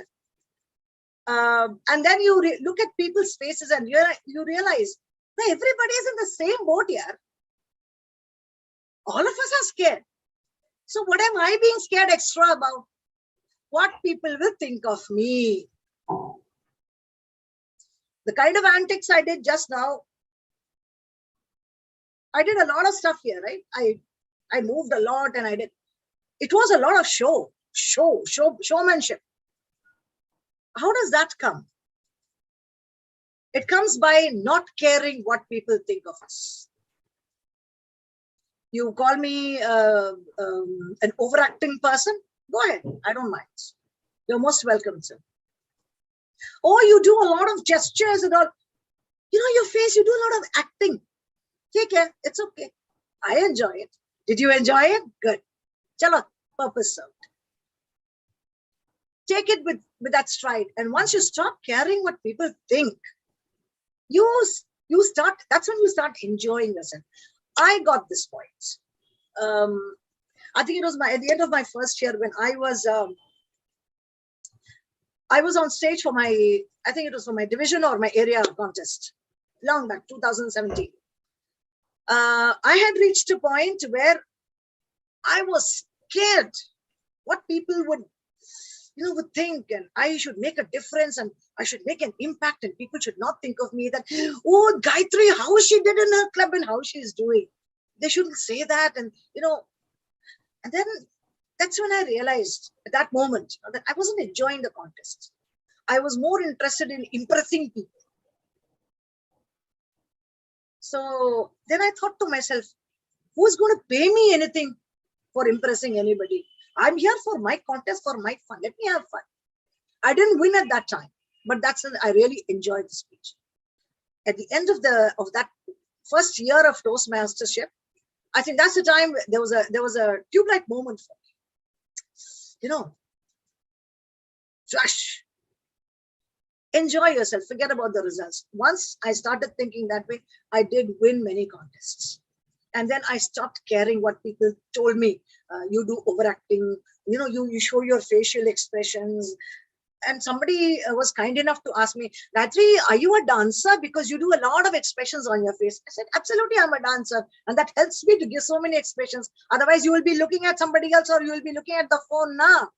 and then you look at people's faces and you realize, everybody is in the same boat here. All of us are scared. So what am I being scared extra about? What people will think of me. The kind of antics I did just now, I did a lot of stuff here, right? I moved a lot and it was a lot of showmanship. How does that come? It comes by not caring what people think of us. You call me an overacting person? Go ahead, I don't mind. You're most welcome, sir. Or you do a lot of gestures and all. Your face, you do a lot of acting. Take care, it's okay. I enjoy it. Did you enjoy it? Good. Chalo, purpose served. Take it with that stride. And once you stop caring what people think, you start, that's when you start enjoying yourself. I got this point. I think it was at the end of my first year when I was on stage for I think it was for my division or my area contest. Long back, 2017. I had reached a point where I was scared what people would think, and I should make a difference and I should make an impact, and people should not think of me that, oh, Gayatri, how she did in her club and how she's doing. They shouldn't say that. And, and then that's when I realized at that moment that I wasn't enjoying the contest. I was more interested in impressing people. So then I thought to myself, who's going to pay me anything for impressing anybody? I'm here for my contest, for my fun. Let me have fun. I didn't win at that time, but I really enjoyed the speech. At the end of that first year of Toastmastership, I think that's the time there was a tube light moment for me. Flash. Enjoy yourself. Forget about the results. Once I started thinking that way, I did win many contests. And then I stopped caring what people told me. You do overacting, you show your facial expressions. And somebody was kind enough to ask me, Gayatri, are you a dancer? Because you do a lot of expressions on your face. I said, absolutely, I'm a dancer. And that helps me to give so many expressions. Otherwise, you will be looking at somebody else or you will be looking at the phone now.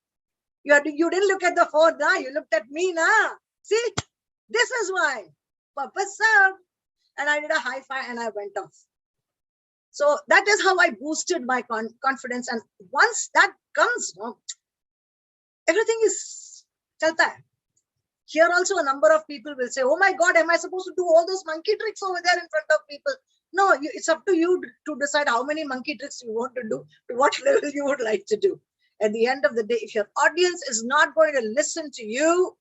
You didn't look at the phone now. You looked at me now. See, this is why. Purpose served. And I did a high five and I went off. So that is how I boosted my confidence. And once that comes, everything is chalta hai. Here also a number of people will say, oh my God, am I supposed to do all those monkey tricks over there in front of people? No, it's up to you to decide how many monkey tricks you want to do, to what level you would like to do. At the end of the day, if your audience is not going to listen to you,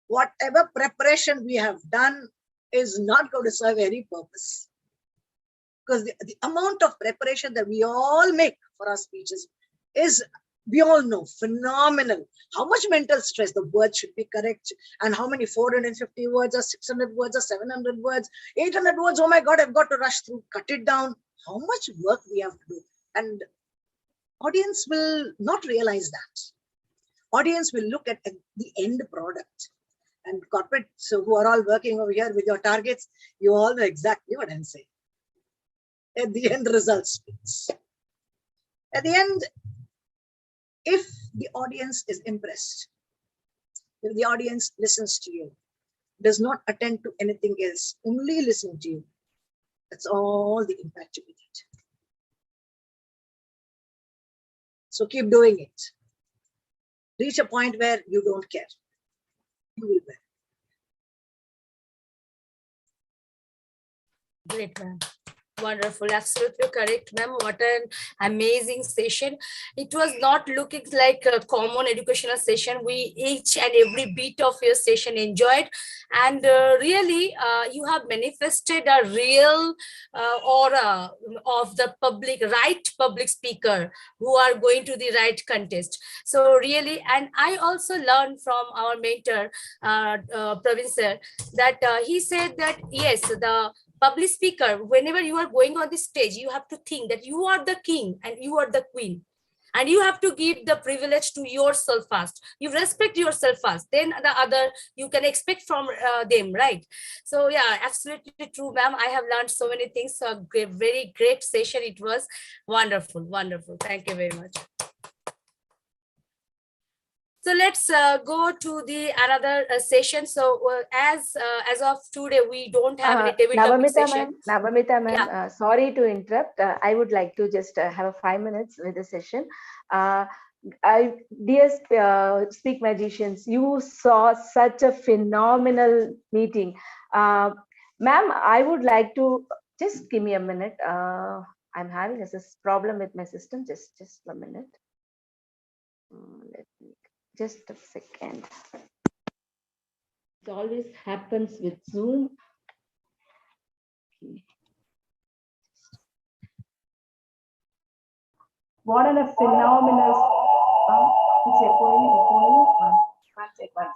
whatever preparation we have done is not going to serve any purpose. because the amount of preparation that we all make for our speeches is, we all know, phenomenal. How much mental stress, the words should be correct, and how many 450 words or 600 words or 700 words, 800 words, oh my God, I've got to rush through, cut it down. How much work we have to do. And audience will not realize that. Audience will look at the end product. And corporates who are all working over here with your targets, you all know exactly what I'm saying. At the end, result speaks. At the end, if the audience is impressed, if the audience listens to you, does not attend to anything else, only listen to you, that's all the impact you get. So keep doing it. Reach a point where you don't care. You will win. Great, ma'am. Wonderful, absolutely correct, ma'am. What an amazing session. It was not looking like a common educational session. We each and every bit of your session enjoyed, and really you have manifested a real aura of the right public speaker who are going to the right contest. So really, and I also learned from our mentor, Praveen sir, that he said that yes, the public speaker, whenever you are going on the stage, you have to think that you are the king and you are the queen. And you have to give the privilege to yourself first. You respect yourself first, then the other you can expect from them, right? So yeah, absolutely true, ma'am. I have learned so many things. So a very great session. It was wonderful, wonderful. Thank you very much. So let's go to the another session. So as of today, we don't have any table topic session. Navamita ma'am, sorry to interrupt. I would like to just have a 5 minutes with the session. Dear Speak Magicians, you saw such a phenomenal meeting. Ma'am, I would like to just give me a minute. I'm having a problem with my system. Just a minute. Let me. Just a second. It always happens with Zoom. Okay. What a phenomenal. It's echoing. One second.